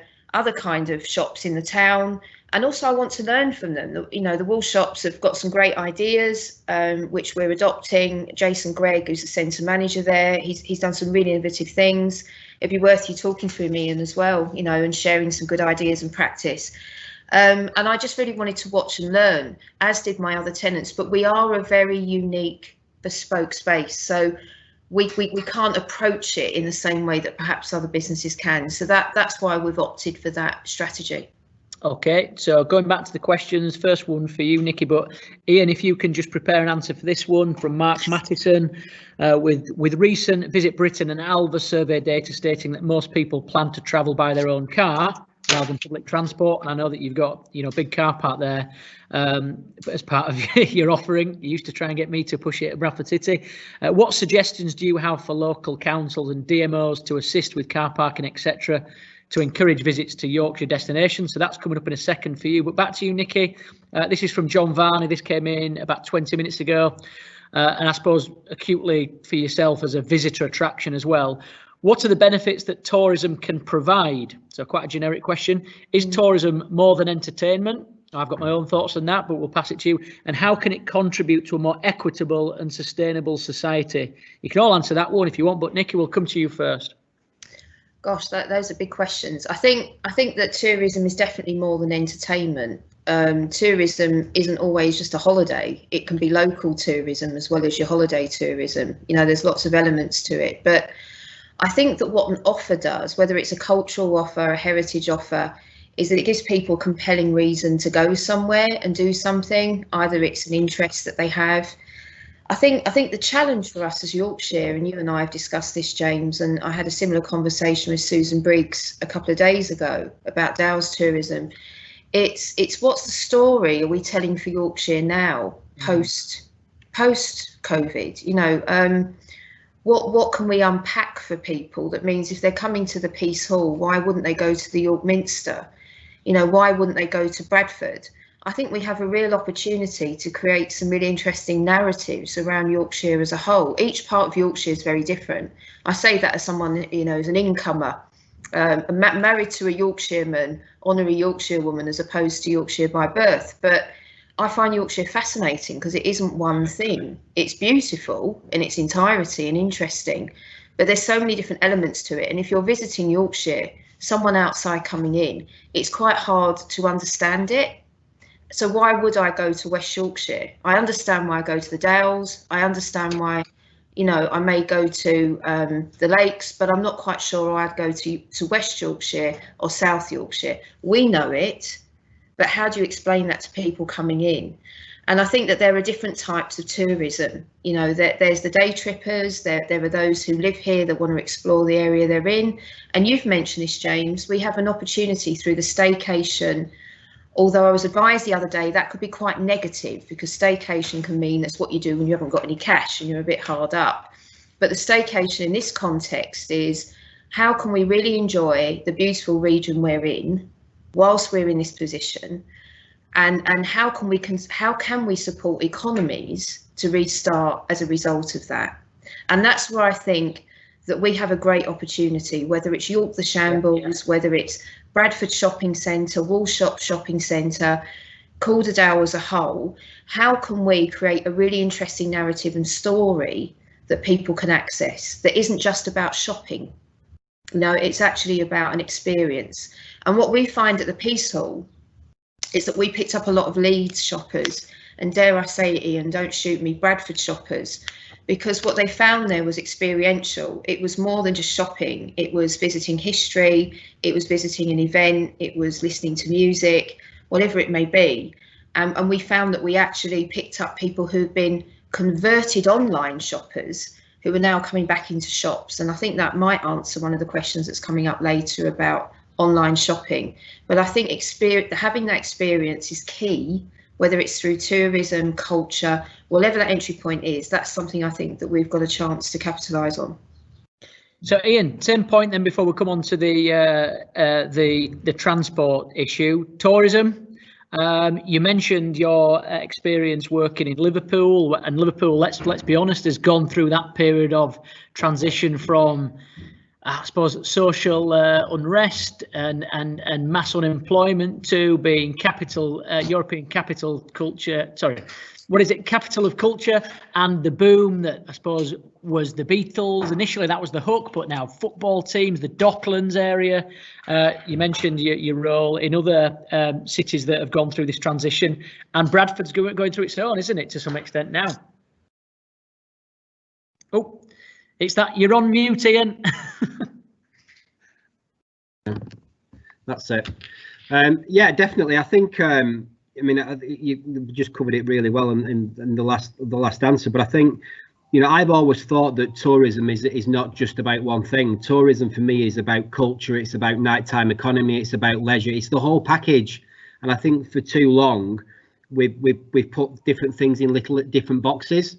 kind of shops in the town. And also I want to learn from them. You know, the wool shops have got some great ideas, which we're adopting. Jason Gregg, who's the centre manager there, he's done some really innovative things. It'd be worth you talking to him, Ian, as well, you know, and sharing some good ideas and practice. And I just really wanted to watch and learn, as did my other tenants. But we are a very unique, bespoke space. So we can't approach it in the same way that perhaps other businesses can. So that's why we've opted for that strategy.
Okay, so going back to the questions, first one for you, Nicky, but Ian, if you can just prepare an answer for this one from Mark Mattison, with recent Visit Britain and Alva survey data stating that most people plan to travel by their own car rather than public transport, and I know that you've got, you know, big car park there as part of your offering. You used to try and get me to push it at Bradford City. What suggestions do you have for local councils and DMOs to assist with car parking, etc., to encourage visits to Yorkshire destinations? So that's coming up in a second for you. But back to you, Nicky. This is from John Varney. This came in about 20 minutes ago. And I suppose acutely for yourself as a visitor attraction as well. What are the benefits that tourism can provide? So quite a generic question. Is tourism more than entertainment? I've got my own thoughts on that, but we'll pass it to you. And how can it contribute to a more equitable and sustainable society? You can all answer that one if you want, but Nicky, we'll come to you first.
Gosh, those are big questions. I think that tourism is definitely more than entertainment. Tourism isn't always just a holiday. It can be local tourism as well as your holiday tourism. You know, there's lots of elements to it. But I think that what an offer does, whether it's a cultural offer, a heritage offer, is that it gives people a compelling reason to go somewhere and do something. Either it's an interest that they have. I think the challenge for us as Yorkshire, and you and I have discussed this, James, and I had a similar conversation with Susan Briggs a couple of days ago about Dow's tourism. It's what's the story are we telling for Yorkshire now, post COVID? You know, what can we unpack for people? That means if they're coming to the Peace Hall, why wouldn't they go to the York Minster? You know, why wouldn't they go to Bradford? I think we have a real opportunity to create some really interesting narratives around Yorkshire as a whole. Each part of Yorkshire is very different. I say that as someone, you know, as an incomer, married to a Yorkshireman, honorary Yorkshire woman, as opposed to Yorkshire by birth. But I find Yorkshire fascinating because it isn't one thing. It's beautiful in its entirety and interesting, but there's so many different elements to it. And if you're visiting Yorkshire, someone outside coming in, it's quite hard to understand it. So why would I go to West Yorkshire? I understand why I go to the Dales. I understand why, you know, I may go to the Lakes, but I'm not quite sure I'd go to West Yorkshire or South Yorkshire. We know it, but how do you explain that to people coming in? And I think that there are different types of tourism. You know, there's the day trippers, there are those who live here that want to explore the area they're in. And you've mentioned this, James. We have an opportunity through the staycation Although I was advised the other day that could be quite negative, because staycation can mean that's what you do when you haven't got any cash and you're a bit hard up. But the staycation in this context is, how can we really enjoy the beautiful region we're in whilst we're in this position, and how can we support economies to restart as a result of that? And that's where I think that we have a great opportunity, whether it's York the Shambles, whether it's Bradford Shopping Centre, Walshop Shopping Centre, Calderdale as a whole. How can we create a really interesting narrative and story that people can access, that isn't just about shopping? No, it's actually about an experience. And what we find at the Peace Hall is that we picked up a lot of Leeds shoppers, and dare I say it, Ian, don't shoot me, Bradford shoppers, because what they found there was experiential. It was more than just shopping. It was visiting history, it was visiting an event, it was listening to music, whatever it may be. And we found that we actually picked up people who've been converted online shoppers who are now coming back into shops. And I think that might answer one of the questions that's coming up later about online shopping. But I think having that experience is key, whether it's through tourism, culture, whatever that entry point is. That's something I think that we've got a chance to capitalise on.
So Ian, same point then before we come on to the transport issue, tourism. You mentioned your experience working in Liverpool, and Liverpool, let's be honest, has gone through that period of transition from, I suppose, social unrest and mass unemployment to being European capital culture. Sorry, what is it? Capital of culture, and the boom that I suppose was the Beatles. Initially, that was the hook, but now football teams, the Docklands area. You mentioned your role in other cities that have gone through this transition, and Bradford's going through its own, isn't it, to some extent now? Oh. It's that you're on mute, Ian.
That's it. Yeah, definitely. I think. I mean, you just covered it really well in the last answer. But I think, I've always thought that tourism is not just about one thing. Tourism for me is about culture. It's about nighttime economy. It's about leisure. It's the whole package. And I think for too long, we've put different things in different boxes.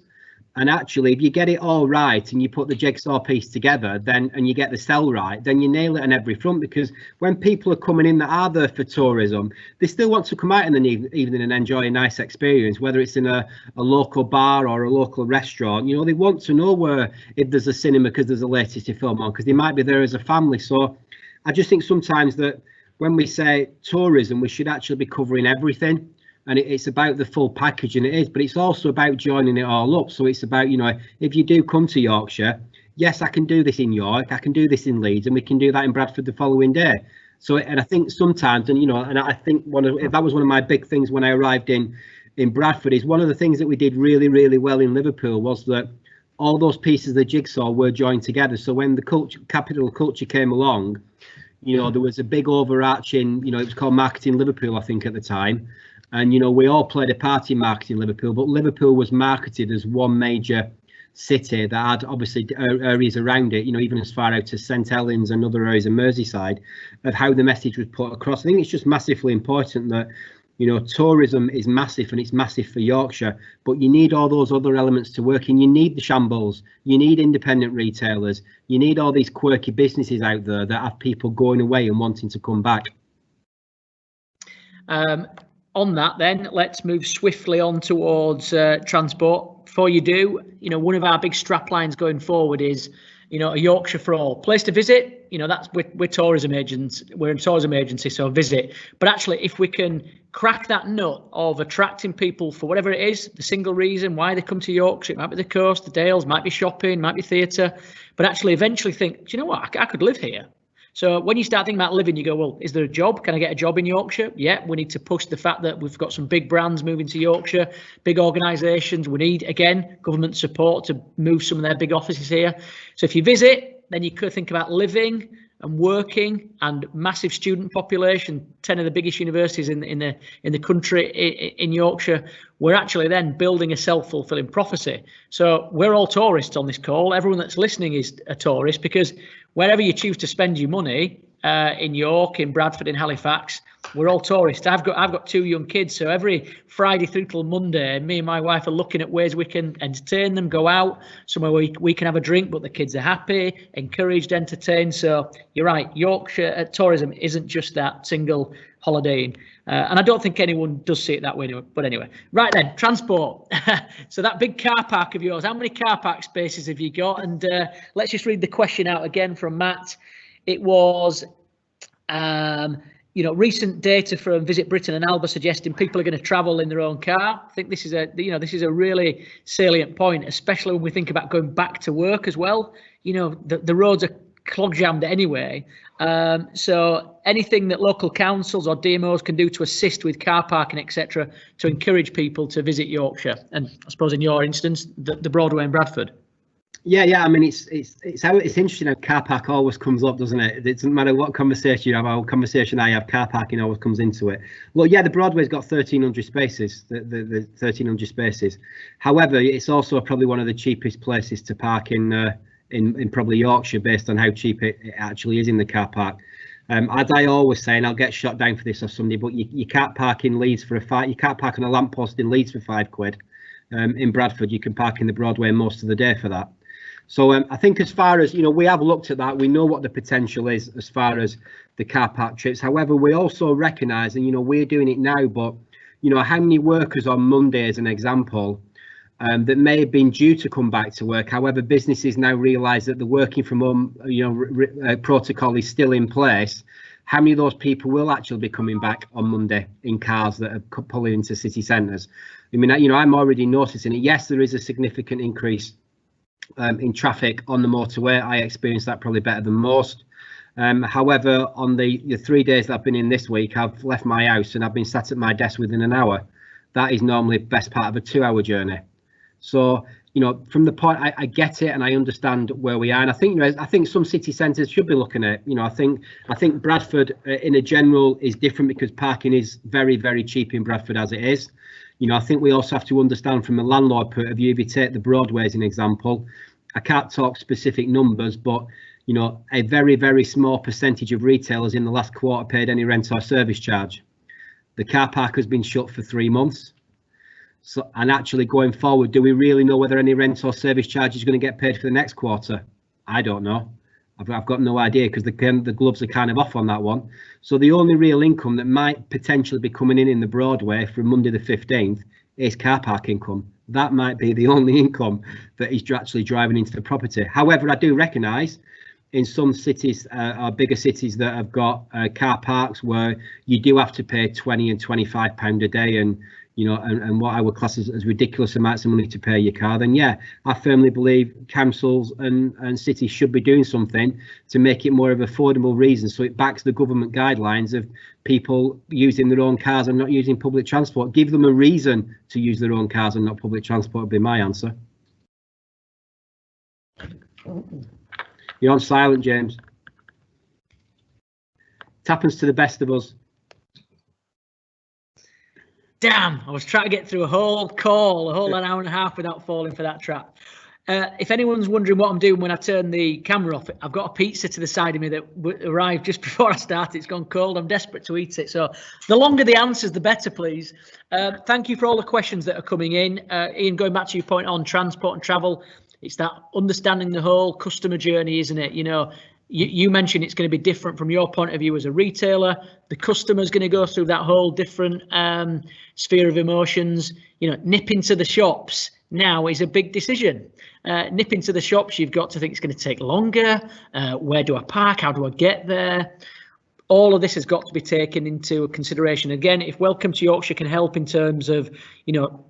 And actually, if you get it all right and you put the jigsaw piece together, and you get the sell right, then you nail it on every front. Because when people are coming in that are there for tourism, they still want to come out in the evening and enjoy a nice experience, whether it's in a local bar or a local restaurant. They want to know if there's a cinema because there's a latest film on, because they might be there as a family. So I just think sometimes that when we say tourism, we should actually be covering everything. And it's about the full package, and it is, but it's also about joining it all up. So it's about, if you do come to Yorkshire, yes, I can do this in York, I can do this in Leeds, and we can do that in Bradford the following day. So, and I think sometimes, and I think that was one of my big things when I arrived in Bradford, is one of the things that we did really, really well in Liverpool was that all those pieces of the jigsaw were joined together. So when the capital culture came along, there was a big overarching, it was called Marketing Liverpool, I think, at the time. And, we all played a part in marketing Liverpool, but Liverpool was marketed as one major city that had obviously areas around it, even as far out as St Helens and other areas of Merseyside, of how the message was put across. I think it's just massively important that, tourism is massive, and it's massive for Yorkshire, but you need all those other elements to work in. You need the shambles, you need independent retailers, you need all these quirky businesses out there that have people going away and wanting to come back.
On that, then, let's move swiftly on towards transport. Before you do, one of our big strap lines going forward is, a Yorkshire for all. Place to visit, that's we're tourism agents. We're a tourism agency, so visit. But actually, if we can crack that nut of attracting people for whatever it is, the single reason why they come to Yorkshire, it might be the coast, the Dales, might be shopping, might be theatre, but actually eventually think, do you know what, I could live here. So when you start thinking about living, you go, well, is there a job? Can I get a job in Yorkshire? Yeah, we need to push the fact that we've got some big brands moving to Yorkshire, big organisations. We need, again, government support to move some of their big offices here. So if you visit, then you could think about living and working, and massive student population, 10 of the biggest universities in the country in Yorkshire. We're actually then building a self-fulfilling prophecy. So we're all tourists on this call. Everyone that's listening is a tourist, because wherever you choose to spend your money, in York, in Bradford, in Halifax, We're all tourists. I've got 2 young kids, so every Friday through till Monday, me and my wife are looking at ways we can entertain them, go out somewhere where we can have a drink, but the kids are happy, encouraged, entertained. So you're right, Yorkshire tourism isn't just that single holidaying. And I don't think anyone does see it that way. But anyway, right then, transport. So that big car park of yours, how many car park spaces have you got? And let's just read the question out again from Matt. It was... recent data from Visit Britain and Alba suggesting people are going to travel in their own car. I think this is a really salient point, especially when we think about going back to work as well. The roads are clog jammed anyway. So anything that local councils or DMOs can do to assist with car parking, etc., to encourage people to visit Yorkshire, and I suppose in your instance, the Broadway in Bradford.
Yeah. I mean, it's interesting how car park always comes up, doesn't it? It doesn't matter what conversation you have, our conversation I have, car parking always comes into it. Well, yeah, the Broadway's got 1,300 spaces, the 1,300 spaces. However, it's also probably one of the cheapest places to park in probably Yorkshire, based on how cheap it actually is in the car park. As I always say, and I'll get shot down for this off somebody, but you can't park in Leeds for you can't park on a lamppost in Leeds for £5. In Bradford, you can park in the Broadway most of the day for that. So I think as far as, we have looked at that, we know what the potential is as far as the car park trips. However, we also recognise, and, we're doing it now, but, how many workers on Monday, as an example, that may have been due to come back to work. However, businesses now realise that the working from home, protocol is still in place. How many of those people will actually be coming back on Monday in cars that are pulling into city centres? I mean, I'm already noticing it. Yes, there is a significant increase in traffic on the motorway. I experienced that probably better than most. However, on the 3 days that I've been in this week, I've left my house and I've been sat at my desk within an hour. That is normally the best part of a 2-hour journey. So, from the point, I get it and I understand where we are. And I think some city centres should be looking at it. I think Bradford in a general is different because parking is very, very cheap in Bradford as it is. I think we also have to understand from a landlord point of view, if you take the Broadway as an example, I can't talk specific numbers, but, a very, very small percentage of retailers in the last quarter paid any rent or service charge. The car park has been shut for 3 months. So, and actually going forward, do we really know whether any rent or service charge is going to get paid for the next quarter? I don't know. I've got no idea because the gloves are kind of off on that one. So the only real income that might potentially be coming in the Broadway from Monday the 15th is car park income. That might be the only income that is actually driving into the property. However, I do recognise in some cities, or bigger cities that have got car parks where you do have to pay £20 and £25 a day, and and what I would class as ridiculous amounts of money to pay your car, then yeah, I firmly believe councils and cities should be doing something to make it more of an affordable reason, so it backs the government guidelines of people using their own cars and not using public transport. Give them a reason to use their own cars and not public transport would be my answer. You're on silent, James. It happens to the best of us.
Damn, I was trying to get through a whole call, an hour and a half without falling for that trap. If anyone's wondering what I'm doing when I turn the camera off, I've got a pizza to the side of me that arrived just before I started. It's gone cold. I'm desperate to eat it. So the longer the answers, the better, please. Thank you for all the questions that are coming in. Ian, going back to your point on transport and travel, it's that understanding the whole customer journey, isn't it? You mentioned it's going to be different from your point of view as a retailer. The customer's going to go through that whole different sphere of emotions. Nip into the shops now is a big decision. Nip into the shops, you've got to think it's going to take longer. Where do I park? How do I get there? All of this has got to be taken into consideration. Again, if Welcome to Yorkshire can help in terms of,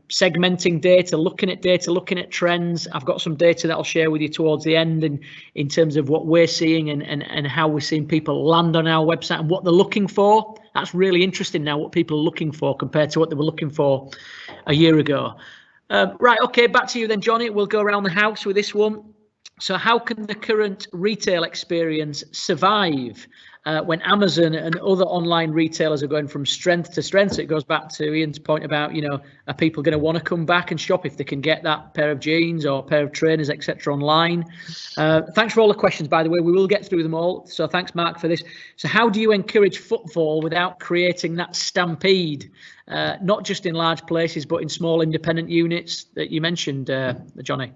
segmenting data, looking at trends. I've got some data that I'll share with you towards the end, and in terms of what we're seeing and how we're seeing people land on our website and what they're looking for. That's really interesting now, what people are looking for compared to what they were looking for a year ago. Right, okay, back to you then, Johnny. We'll go around the house with this one. So how can the current retail experience survive when Amazon and other online retailers are going from strength to strength. So it goes back to Ian's point about, are people going to want to come back and shop if they can get that pair of jeans or pair of trainers, etc. online? Thanks for all the questions, by the way. We will get through them all. So thanks, Mark, for this. So how do you encourage footfall without creating that stampede, not just in large places, but in small independent units that you mentioned, Johnny?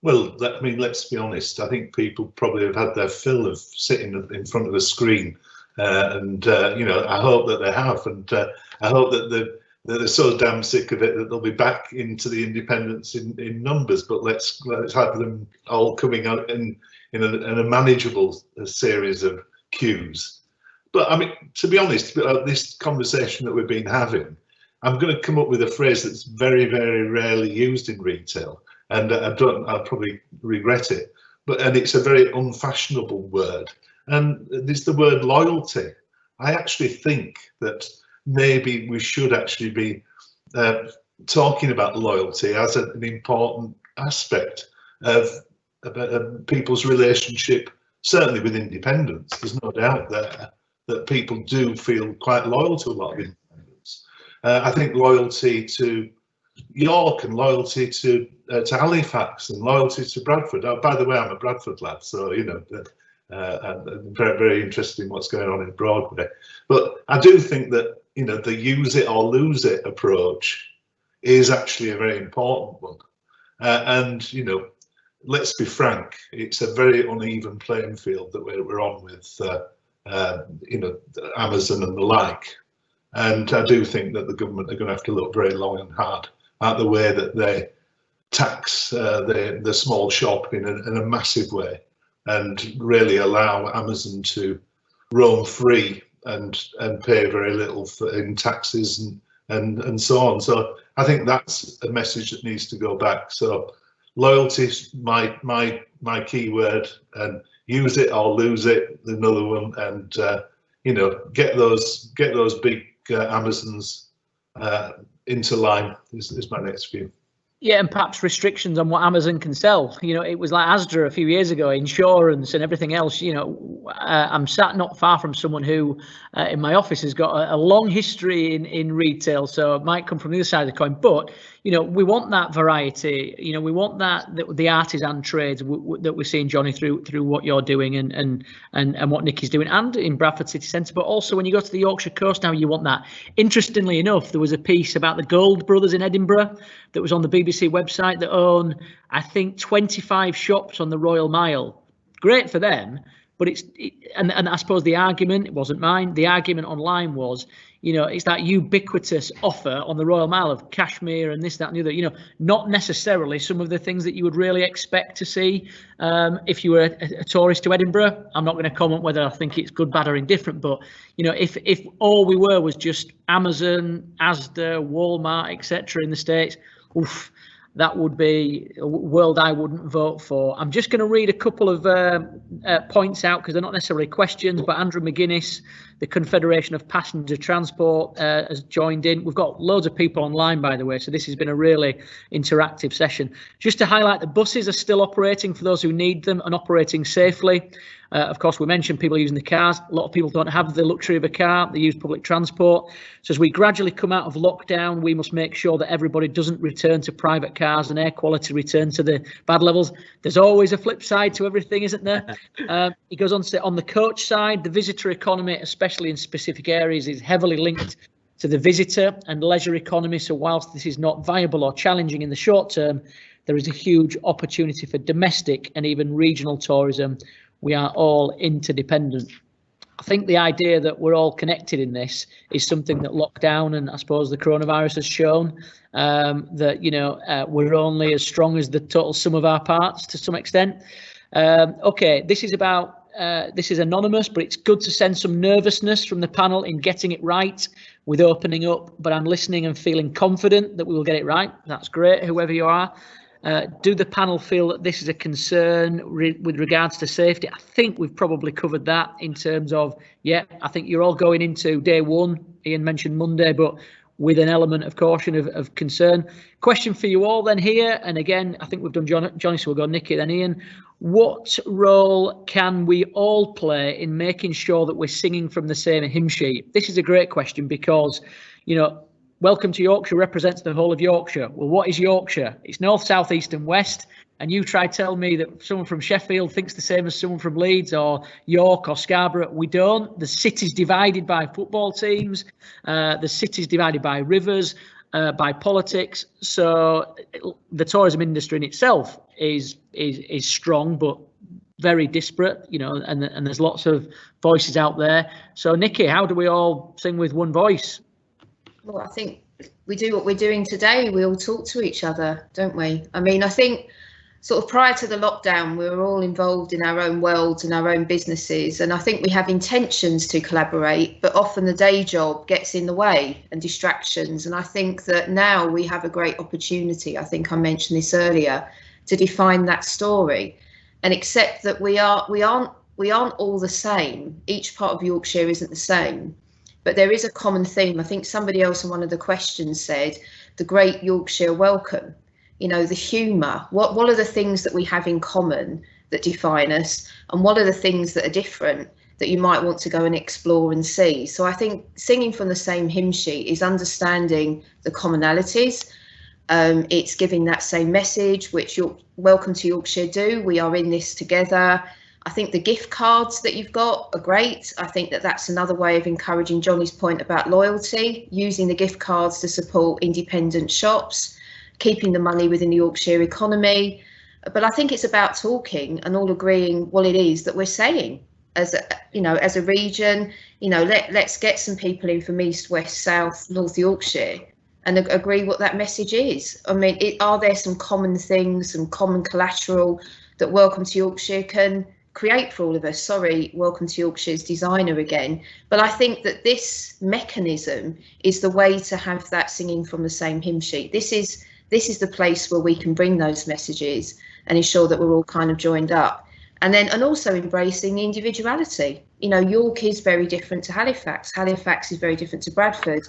Well, I mean, let's be honest. I think people probably have had their fill of sitting in front of a screen, and I hope that they have, and I hope that they're so damn sick of it that they'll be back into the independents in numbers. But let's have them all coming out in a manageable series of queues. But I mean, to be honest, this conversation that we've been having, I'm going to come up with a phrase that's very, very rarely used in retail. And I'll probably regret it, and it's a very unfashionable word, and it's the word loyalty. I actually think that maybe we should actually be talking about loyalty as an important aspect of people's relationship, certainly with independence. There's no doubt there that people do feel quite loyal to a lot of independents. I think loyalty to York and loyalty to Halifax and loyalty to Bradford. Oh, by the way, I'm a Bradford lad, so I'm very, very interested in what's going on in Broadway. But I do think that the use it or lose it approach is actually a very important one. And let's be frank, it's a very uneven playing field that we're on with Amazon and the like. And I do think that the government are going to have to look very long and hard at the way that they tax the small shop in a massive way, and really allow Amazon to roam free and pay very little in taxes and so on. So I think that's a message that needs to go back. So loyalty is my key word, and use it or lose it, another one, and get those big Amazons into line is my next view.
Yeah, and perhaps restrictions on what Amazon can sell. It was like Asda a few years ago, insurance and everything else. I'm sat not far from someone who in my office has got a long history in retail, so it might come from the other side of the coin. But we want that variety. We want that the artisan trades that we're seeing, Johnny, through what you're doing and what Nicky's doing, and in Bradford City Centre. But also when you go to the Yorkshire Coast now, you want that. Interestingly enough, there was a piece about the Gold Brothers in Edinburgh that was on the BBC website that own, I think, 25 shops on the Royal Mile. Great for them, but and I suppose the argument, it wasn't mine, the argument online was, it's that ubiquitous offer on the Royal Mile of cashmere and this, that and the other, not necessarily some of the things that you would really expect to see if you were a tourist to Edinburgh. I'm not going to comment whether I think it's good, bad or indifferent, but if all we were was just Amazon, Asda, Walmart, etc. in the States, oof, that would be a world I wouldn't vote for. I'm just going to read a couple of points out because they're not necessarily questions, but Andrew McGuinness, the Confederation of Passenger Transport, has joined in. We've got loads of people online, by the way, so this has been a really interactive session. Just to highlight, the buses are still operating for those who need them and operating safely. Of course, we mentioned people using the cars. A lot of people don't have the luxury of a car. They use public transport. So as we gradually come out of lockdown, we must make sure that everybody doesn't return to private cars and air quality return to the bad levels. There's always a flip side to everything, isn't there? He goes on to say, on the coach side, the visitor economy, especially in specific areas, is heavily linked to the visitor and leisure economy. So whilst this is not viable or challenging in the short term, there is a huge opportunity for domestic and even regional tourism. We are all interdependent. I think the idea that we're all connected in this is something that lockdown and I suppose the coronavirus has shown, that, we're only as strong as the total sum of our parts to some extent. OK, this is about this is anonymous, but it's good to sense some nervousness from the panel in getting it right with opening up. But I'm listening and feeling confident that we will get it right. That's great, whoever you are. Do the panel feel that this is a concern with regards to safety? I think we've probably covered that in terms of, yeah, I think you're all going into day one. Ian mentioned Monday, but with an element of caution, of concern. Question for you all then here. And again, I think we've done Johnny, so we'll go Nicky, then Ian. what role can we all play in making sure that we're singing from the same hymn sheet? This is a great question because, you know, Welcome to Yorkshire represents the whole of Yorkshire. Well, what is Yorkshire? It's north, south, east and west. And you try to tell me that someone from Sheffield thinks the same as someone from Leeds or York or Scarborough. We don't. The city's divided by football teams. The city's divided by rivers, by politics. So the tourism industry in itself is strong, but very disparate, you know, and there's lots of voices out there. So, Nicky, how do we all sing with one voice?
Well, I think we do what we're doing today. We all talk to each other, don't we? I mean, I think sort of prior to the lockdown, we were all involved in our own worlds and our own businesses. And I think we have intentions to collaborate, but often the day job gets in the way and distractions. And I think that now we have a great opportunity, I think I mentioned this earlier, to define that story and accept that we aren't all the same. Each part of Yorkshire isn't the same, but there is a common theme. I think somebody else in one of the questions said the great Yorkshire welcome. You know, the humour, what are the things that we have in common that define us, and what are the things that are different that you might want to go and explore and see? So I think singing from the same hymn sheet is understanding the commonalities. It's giving that same message, which Welcome to Yorkshire do. We are in this together. I think the gift cards that you've got are great. I think that that's another way of encouraging Johnny's point about loyalty, using the gift cards to support independent shops, keeping the money within the Yorkshire economy. But I think it's about talking and all agreeing what it is that we're saying as a region. You know, let's get some people in from east, west, south, North Yorkshire and agree what that message is. I mean, are there some common things, some common collateral that Welcome to Yorkshire can create for all of us? Sorry, Welcome to Yorkshire's designer again. But I think that this mechanism is the way to have that singing from the same hymn sheet. This is the place where we can bring those messages and ensure that we're all kind of joined up. And also embracing the individuality. You know, York is very different to Halifax. Halifax is very different to Bradford.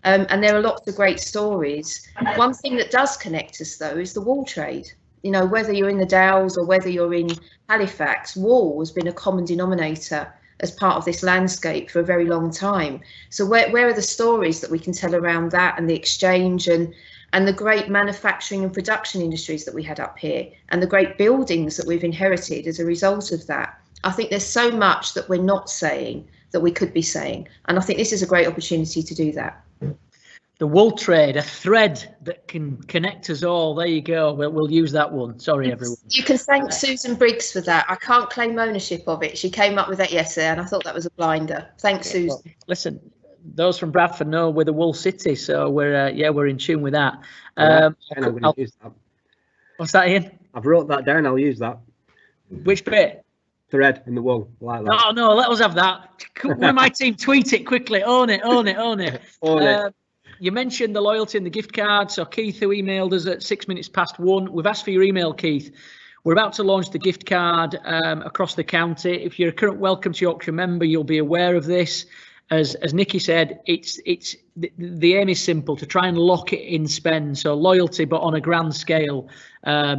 And there are lots of great stories. One thing that does connect us, though, is the wool trade. You know, whether you're in the Dowels or whether you're in Halifax, wool has been a common denominator as part of this landscape for a very long time. So where are the stories that we can tell around that, and the exchange and the great manufacturing and production industries that we had up here, and the great buildings that we've inherited as a result of that? I think there's so much that we're not saying that we could be saying, and I think this is a great opportunity to do that.
The wool trade, a thread that can connect us all. There you go. We'll use that one. Sorry, everyone.
You can thank Susan Briggs for that. I can't claim ownership of it. She came up with that yesterday, and I thought that was a blinder. Thanks, Susan.
Well, listen, those from Bradford know we're the wool city, so we're in tune with that.
I'm going to use that.
What's that, Ian?
I've wrote that down. I'll use that.
Which bit?
Thread in the wool. Like that.
Oh no, let us have that. One of my team tweet it quickly. Own it. Own it. You mentioned the loyalty and the gift card. So Keith, who emailed us at 1:06. We've asked for your email, Keith. We're about to launch the gift card across the county. If you're a current Welcome to Yorkshire member, you'll be aware of this. As Nicky said, it's the aim is simple, to try and lock it in spend. So loyalty, but on a grand scale,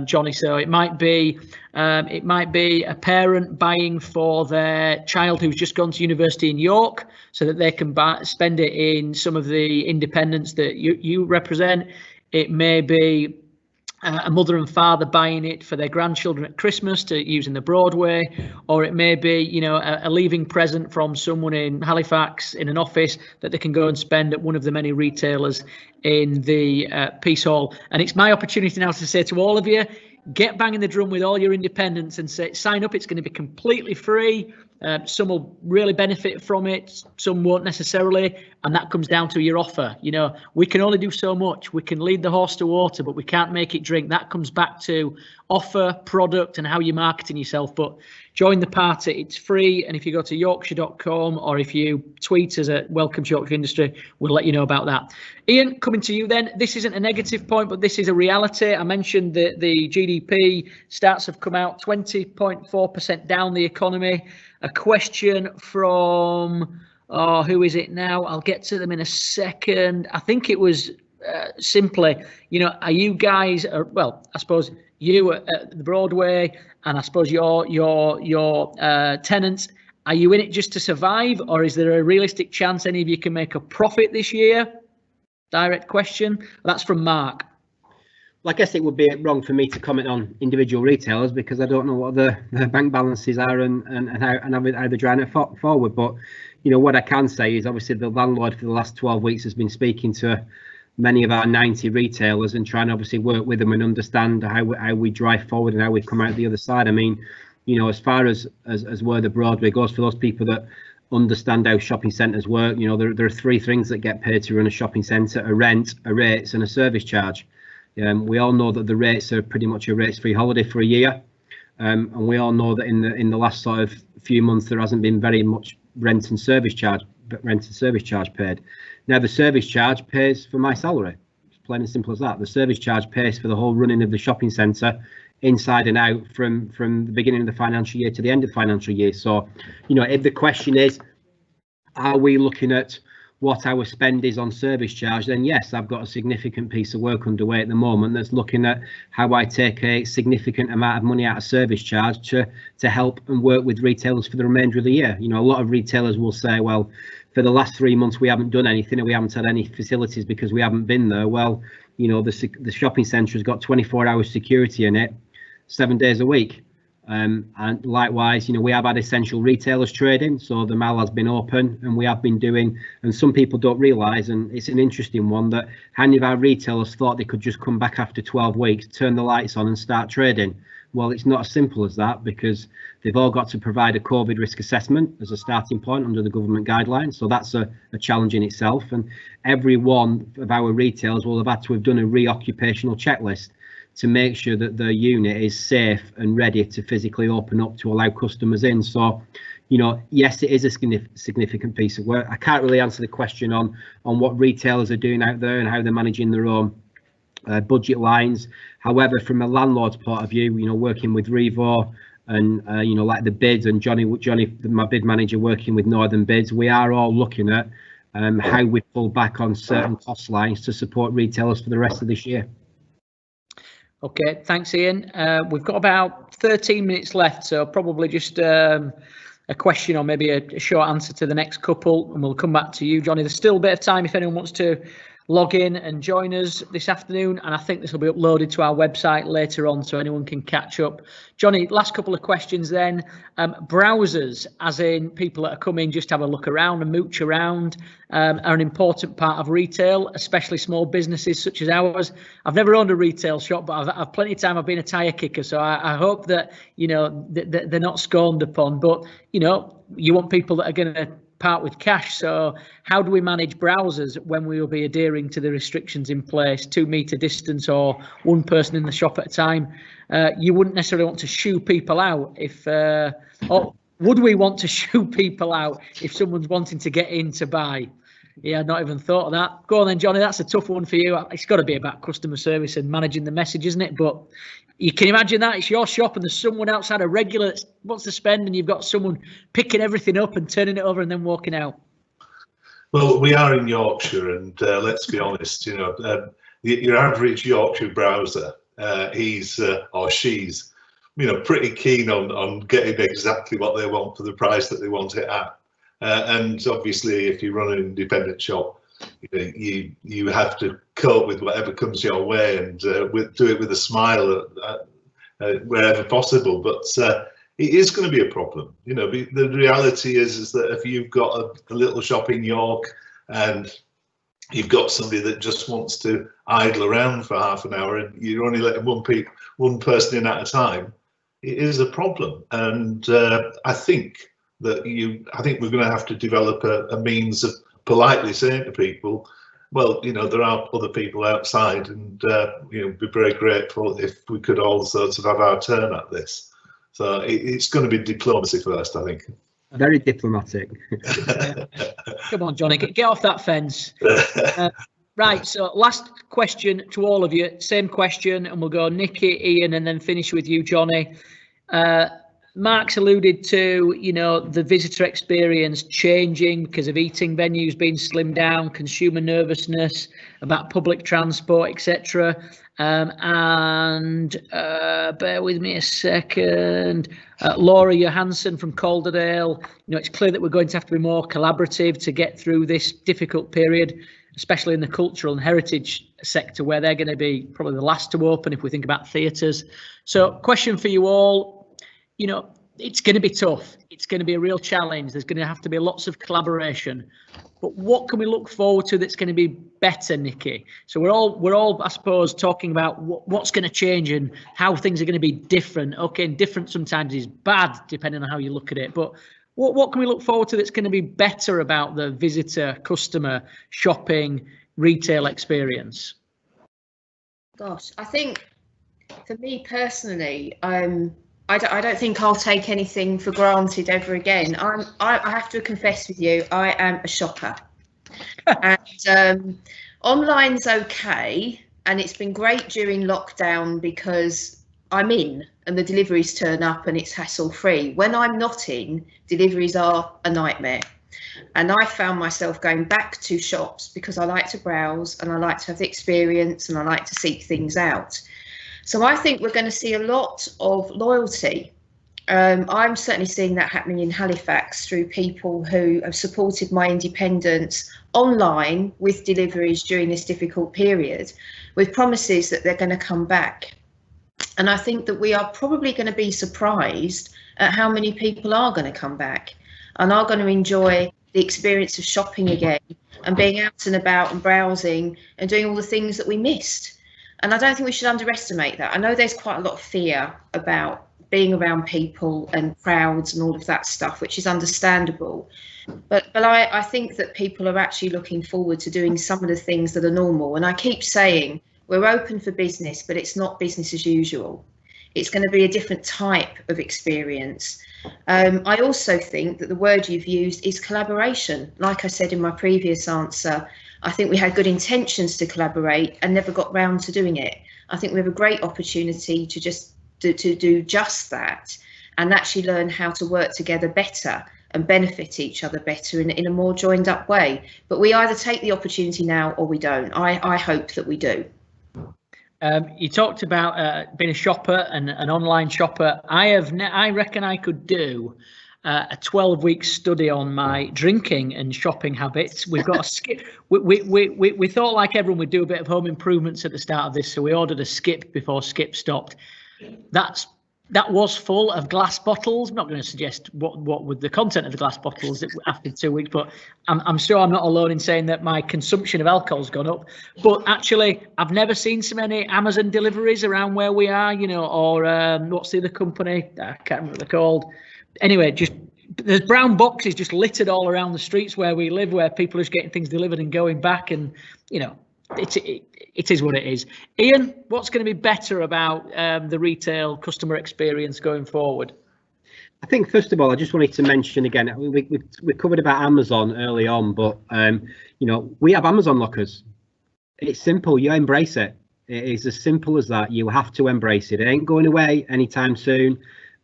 Johnny. So it might be a parent buying for their child who's just gone to university in York, so that they can spend it in some of the independents that you represent. It may be a mother and father buying it for their grandchildren at Christmas to use in the Broadway, or it may be, you know, a leaving present from someone in Halifax in an office that they can go and spend at one of the many retailers in the Peace Hall. And it's my opportunity now to say to all of you, get banging the drum with all your independents and say, sign up. It's going to be completely free. Some will really benefit from it, some won't necessarily, and that comes down to your offer. You know, we can only do so much. We can lead the horse to water, but we can't make it drink. That comes back to offer, product, and how you're marketing yourself. But join the party. It's free, and if you go to yorkshire.com or if you tweet us at Welcome to Yorkshire Industry, we'll let you know about that. Ian, coming to you then. This isn't a negative point, but this is a reality. I mentioned that the GDP stats have come out, 20.4% down the economy. A question from, who is it now? I'll get to them in a second. I think it was simply, you know, are you guys, well, I suppose you at the Broadway, and I suppose your tenants, are you in it just to survive, or is there a realistic chance any of you can make a profit this year? Direct question. That's from Mark.
Well, I guess it would be wrong for me to comment on individual retailers because I don't know what their bank balances are and how they're driving it forward. But you know what I can say is obviously the landlord for the last 12 weeks has been speaking to many of our 90 retailers and trying to obviously work with them and understand how we drive forward and how we come out the other side. I mean, you know, as far as where the Broadway goes, for those people that understand how shopping centres work, you know, there are three things that get paid to run a shopping centre: a rent, a rates, and a service charge. We all know that the rates are pretty much a rates-free holiday for a year, and we all know that in the last sort of few months there hasn't been very much rent and service charge paid. Now the service charge pays for my salary. It's plain and simple as that. The service charge pays for the whole running of the shopping centre, inside and out, from the beginning of the financial year to the end of the financial year. So, you know, if the question is, are we looking at what our spend is on service charge, then yes, I've got a significant piece of work underway at the moment that's looking at how I take a significant amount of money out of service charge to help and work with retailers for the remainder of the year. You know, a lot of retailers will say, well, for the last 3 months we haven't done anything and we haven't had any facilities because we haven't been there. Well, you know, the shopping centre has got 24-hour security in it, 7 days a week. And likewise, you know, we have had essential retailers trading, so the mall has been open and we have been doing, and some people don't realise, and it's an interesting one, that how many of our retailers thought they could just come back after 12 weeks, turn the lights on and start trading. Well, it's not as simple as that, because they've all got to provide a COVID risk assessment as a starting point under the government guidelines. So that's a challenge in itself. And every one of our retailers will have had to have done a reoccupational checklist to make sure that the unit is safe and ready to physically open up to allow customers in. So, you know, yes, it is a significant piece of work. I can't really answer the question on what retailers are doing out there and how they're managing their own budget lines. However, from a landlord's point of view, you know, working with Revo and, you know, like the bids, and Johnny, my bid manager, working with Northern Bids, we are all looking at how we pull back on certain cost lines to support retailers for the rest of this year.
Okay, thanks, Ian. We've got about 13 minutes left, so probably just a question or maybe a short answer to the next couple, and we'll come back to you, Johnny. There's still a bit of time if anyone wants to log in and join us this afternoon, and I think this will be uploaded to our website later on so anyone can catch up. Johnny, last couple of questions then. Browsers, as in people that are coming just to have a look around and mooch around, are an important part of retail, especially small businesses such as ours. I've never owned a retail shop, but I've plenty of time I've been a tyre kicker, so I hope that, you know, they're not scorned upon. But, you know, you want people that are going to part with cash. So how do we manage browsers when we will be adhering to the restrictions in place, 2 metre distance or one person in the shop at a time? You wouldn't necessarily want to shoo people out if, or would we want to shoo people out if someone's wanting to get in to buy? Yeah, I'd not even thought of that. Go on then, Johnny, that's a tough one for you. It's got to be about customer service and managing the message, isn't it? But you can imagine that it's your shop and there's someone outside a regular that wants to spend, and you've got someone picking everything up and turning it over and then walking out.
Well, we are in Yorkshire, and let's be honest, you know, your average Yorkshire browser, he's or she's, you know, pretty keen on getting exactly what they want for the price that they want it at. And obviously, if you run an independent shop, you have to cope with whatever comes your way and do it with a smile wherever possible. But it is going to be a problem. You know, the reality is that if you've got a little shop in York and you've got somebody that just wants to idle around for half an hour and you're only letting one person in at a time, it is a problem. And I think we're going to have to develop a means of politely saying to people, well, you know, there are other people outside, and you know, be very grateful if we could all sort of have our turn at this. So it's going to be diplomacy first, I think.
Very diplomatic.
Come on, Johnny, get off that fence. Right, so last question to all of you, same question, and we'll go Nicky, Ian, and then finish with you, Johnny. Mark's alluded to, you know, the visitor experience changing because of eating venues being slimmed down, consumer nervousness about public transport, etc. Bear with me a second. Laura Johansson from Calderdale, you know, it's clear that we're going to have to be more collaborative to get through this difficult period, especially in the cultural and heritage sector, where they're going to be probably the last to open if we think about theatres. So question for you all, you know, it's going to be tough. It's going to be a real challenge. There's going to have to be lots of collaboration. But what can we look forward to that's going to be better, Nicky? So we're all, I suppose, talking about what's going to change and how things are going to be different. Okay, and different sometimes is bad, depending on how you look at it. But what can we look forward to that's going to be better about the visitor, customer, shopping, retail experience?
Gosh, I think for me personally, I don't think I'll take anything for granted ever again. I have to confess with you, I am a shopper. And online's okay, and it's been great during lockdown because I'm in and the deliveries turn up and it's hassle-free. When I'm not in, deliveries are a nightmare. And I found myself going back to shops because I like to browse and I like to have the experience and I like to seek things out. So I think we're going to see a lot of loyalty. I'm certainly seeing that happening in Halifax through people who have supported my independence online with deliveries during this difficult period, with promises that they're going to come back. And I think that we are probably going to be surprised at how many people are going to come back and are going to enjoy the experience of shopping again and being out and about and browsing and doing all the things that we missed. And I don't think we should underestimate that. I know there's quite a lot of fear about being around people and crowds and all of that stuff, which is understandable. But I think that people are actually looking forward to doing some of the things that are normal. And I keep saying we're open for business, but it's not business as usual. It's going to be a different type of experience. I also think that the word you've used is collaboration. Like I said in my previous answer, I think we had good intentions to collaborate and never got round to doing it. I think we have a great opportunity to do just that and actually learn how to work together better and benefit each other better in a more joined up way. But we either take the opportunity now or we don't. I hope that we do.
You talked about being a shopper and an online shopper. I reckon I could do a 12-week study on my drinking and shopping habits. We've got a skip. We thought, like everyone, we'd do a bit of home improvements at the start of this, so we ordered a skip before Skip stopped. That was full of glass bottles. I'm not going to suggest what would the content of the glass bottles after 2 weeks, but I'm sure I'm not alone in saying that my consumption of alcohol's gone up. But actually, I've never seen so many Amazon deliveries around where we are, you know, or what's the other company? I can't remember what they're called. Anyway, just there's brown boxes just littered all around the streets where we live, where people are just getting things delivered and going back, and you know, it is what it is. Ian, what's going to be better about the retail customer experience going forward?
I think first of all, I just wanted to mention again, we covered about Amazon early on, but you know, we have Amazon lockers. It's simple. You embrace it. It is as simple as that. You have to embrace it. It ain't going away anytime soon.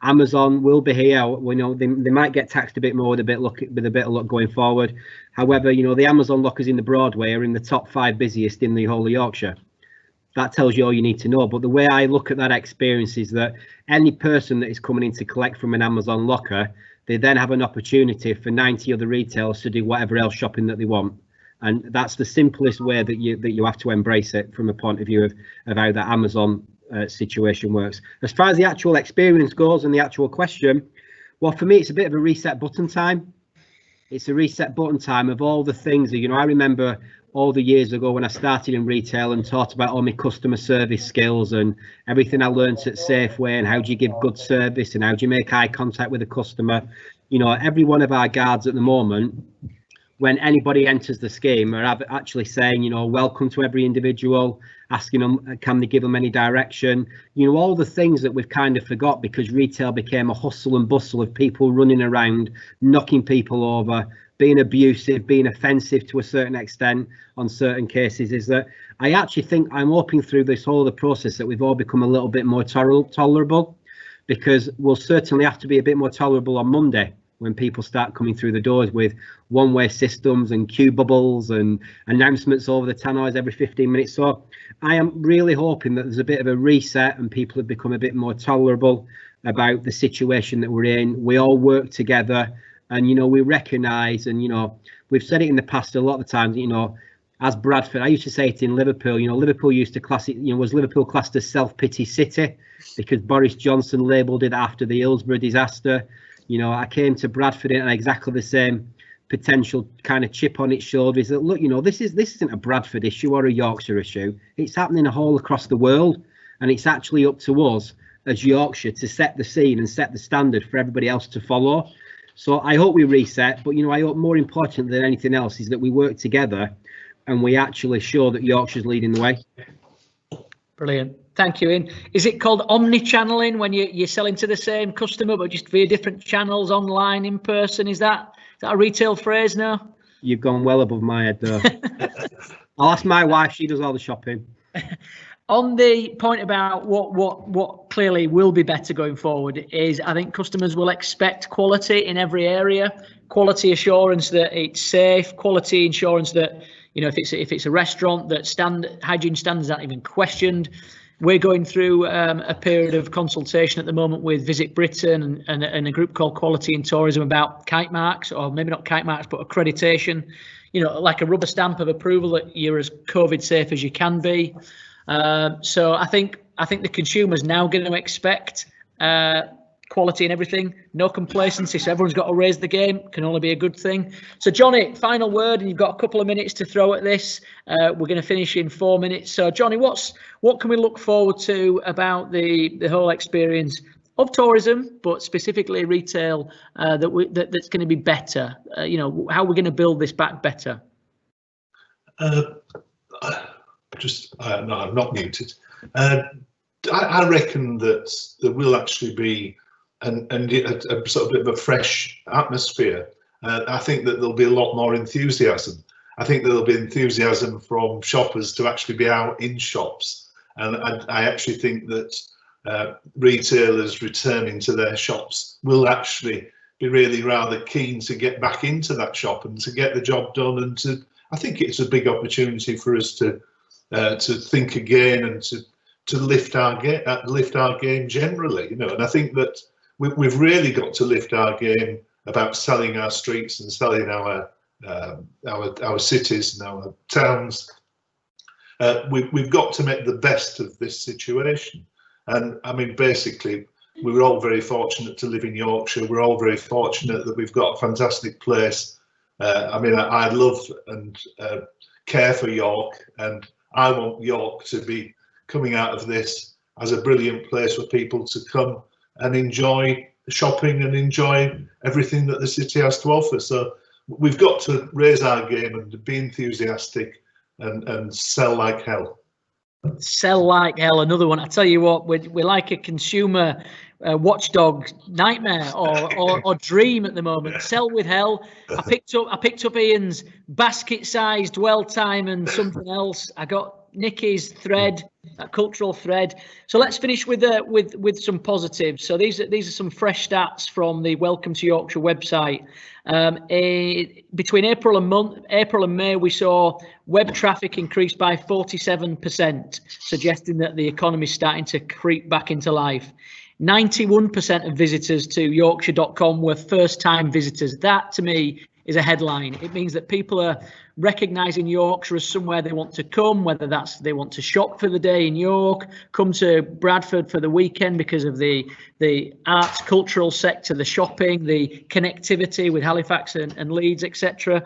Amazon will be here. We know they might get taxed a bit more with a bit of luck going forward. However, you know, the Amazon lockers in the Broadway are in the top 5 busiest in the whole of Yorkshire. That tells you all you need to know. But the way I look at that experience is that any person that is coming in to collect from an Amazon locker, they then have an opportunity for 90 other retailers to do whatever else shopping that they want. And that's the simplest way that you have to embrace it from a point of view of how that Amazon situation works. As far as the actual experience goes and the actual question, well, for me, it's a bit of a reset button time. It's a reset button time of all the things that, you know, I remember all the years ago when I started in retail and taught about all my customer service skills and everything I learned at Safeway and how do you give good service and how do you make eye contact with a customer. You know, every one of our guards at the moment, when anybody enters the scheme, are actually saying, you know, welcome to every individual, asking them, can they give them any direction? You know, all the things that we've kind of forgot because retail became a hustle and bustle of people running around, knocking people over, being abusive, being offensive to a certain extent on certain cases, is that I actually think I'm hoping through this whole other process that we've all become a little bit more tolerable. because we'll certainly have to be a bit more tolerable on Monday when people start coming through the doors with one-way systems and queue bubbles and announcements over the tannoys every 15 minutes. So I am really hoping that there's a bit of a reset and people have become a bit more tolerable about the situation that we're in. We all work together, and, you know, we recognise, and, you know, we've said it in the past a lot of the times, you know, as Bradford, I used to say it in Liverpool, you know, Liverpool used to class it, you know, was Liverpool classed as self-pity city because Boris Johnson labelled it after the Hillsborough disaster. You know, I came to Bradford and exactly the same potential kind of chip on its shoulder is that, look, you know, this isn't a Bradford issue or a Yorkshire issue. It's happening all across the world, and it's actually up to us as Yorkshire to set the scene and set the standard for everybody else to follow. So I hope we reset, but, you know, I hope more important than anything else is that we work together and we actually show that Yorkshire's leading the way. Brilliant.
Thank you, Ian. Is it called omni-channeling when you're selling to the same customer but just via different channels, online, in person? Is that a retail phrase now?
You've gone well above my head though. I'll ask my wife, she does all the shopping.
On the point about what clearly will be better going forward is, I think customers will expect quality in every area, quality assurance that it's safe, quality assurance that, you know, if it's a restaurant, that hygiene standards aren't even questioned. We're going through a period of consultation at the moment with Visit Britain and a group called Quality in Tourism about kite marks, or maybe not kite marks, but accreditation. You know, like a rubber stamp of approval that you're as COVID safe as you can be. So I think the consumer's now going to expect quality in everything, no complacency. So everyone's got to raise the game. Can only be a good thing. So Johnny, final word, and you've got a couple of minutes to throw at this. We're going to finish in 4 minutes. So Johnny, what can we look forward to about the whole experience of tourism, but specifically retail, that's going to be better? You know, how we're going to build this back better?
No, I'm not muted. I reckon that there will actually be a sort of bit of a fresh atmosphere. I think that there'll be a lot more enthusiasm. I think there'll be enthusiasm from shoppers to actually be out in shops, and I actually think that retailers returning to their shops will actually be really rather keen to get back into that shop and to get the job done. And I think it's a big opportunity for us to think again and to lift our game generally, you know. And I think that we've really got to lift our game about selling our streets and selling our cities and our towns. We've got to make the best of this situation. And I mean, basically, we were all very fortunate to live in Yorkshire. We're all very fortunate that we've got a fantastic place. I mean, I love and care for York, and I want York to be coming out of this as a brilliant place for people to come and enjoy shopping and enjoy everything that the city has to offer. So we've got to raise our game and be enthusiastic and sell like hell.
Sell like hell, another one. I tell you what, we're like a consumer watchdog nightmare or dream at the moment. Sell with hell. I picked up Ian's basket-sized dwell time and something else. I got Nicky's thread, that cultural thread. So let's finish with some positives. So these are some fresh stats from the Welcome to Yorkshire website. Between April and May, we saw web traffic increase by 47%, suggesting that the economy is starting to creep back into life. 91% of visitors to Yorkshire.com were first-time visitors. That, to me, is a headline. It means that people are recognising Yorkshire as somewhere they want to come, whether that's they want to shop for the day in York, come to Bradford for the weekend because of the arts, cultural sector, the shopping, the connectivity with Halifax and Leeds, etc.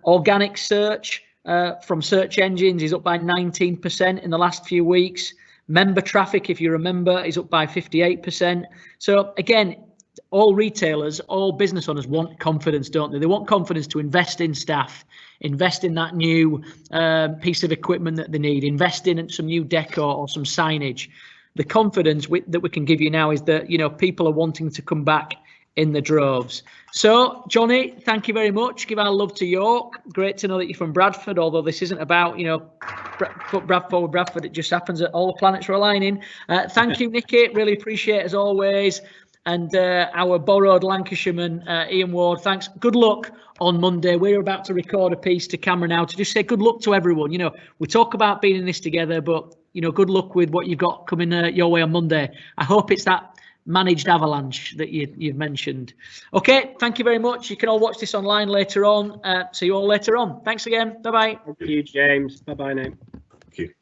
Organic search from search engines is up by 19% in the last few weeks. Member traffic, if you remember, is up by 58%. So again, all retailers, all business owners want confidence, don't they? They want confidence to invest in staff, invest in that new piece of equipment that they need, invest in some new decor or some signage. The confidence that we can give you now is that, you know, people are wanting to come back in the droves. So, Johnny, thank you very much. Give our love to York. Great to know that you're from Bradford, although this isn't about, you know, put Bradford with Bradford. It just happens that all the planets are aligning. Thank you, Nicky. Really appreciate it as always. And our borrowed Lancashireman, Ian Ward, thanks. Good luck on Monday. We're about to record a piece to camera now to just say good luck to everyone. You know, we talk about being in this together, but, you know, good luck with what you've got coming your way on Monday. I hope it's that managed avalanche that you've mentioned. Okay, thank you very much. You can all watch this online later on. See you all later on. Thanks again. Bye-bye.
Thank you, James. Bye-bye now.
Thank you.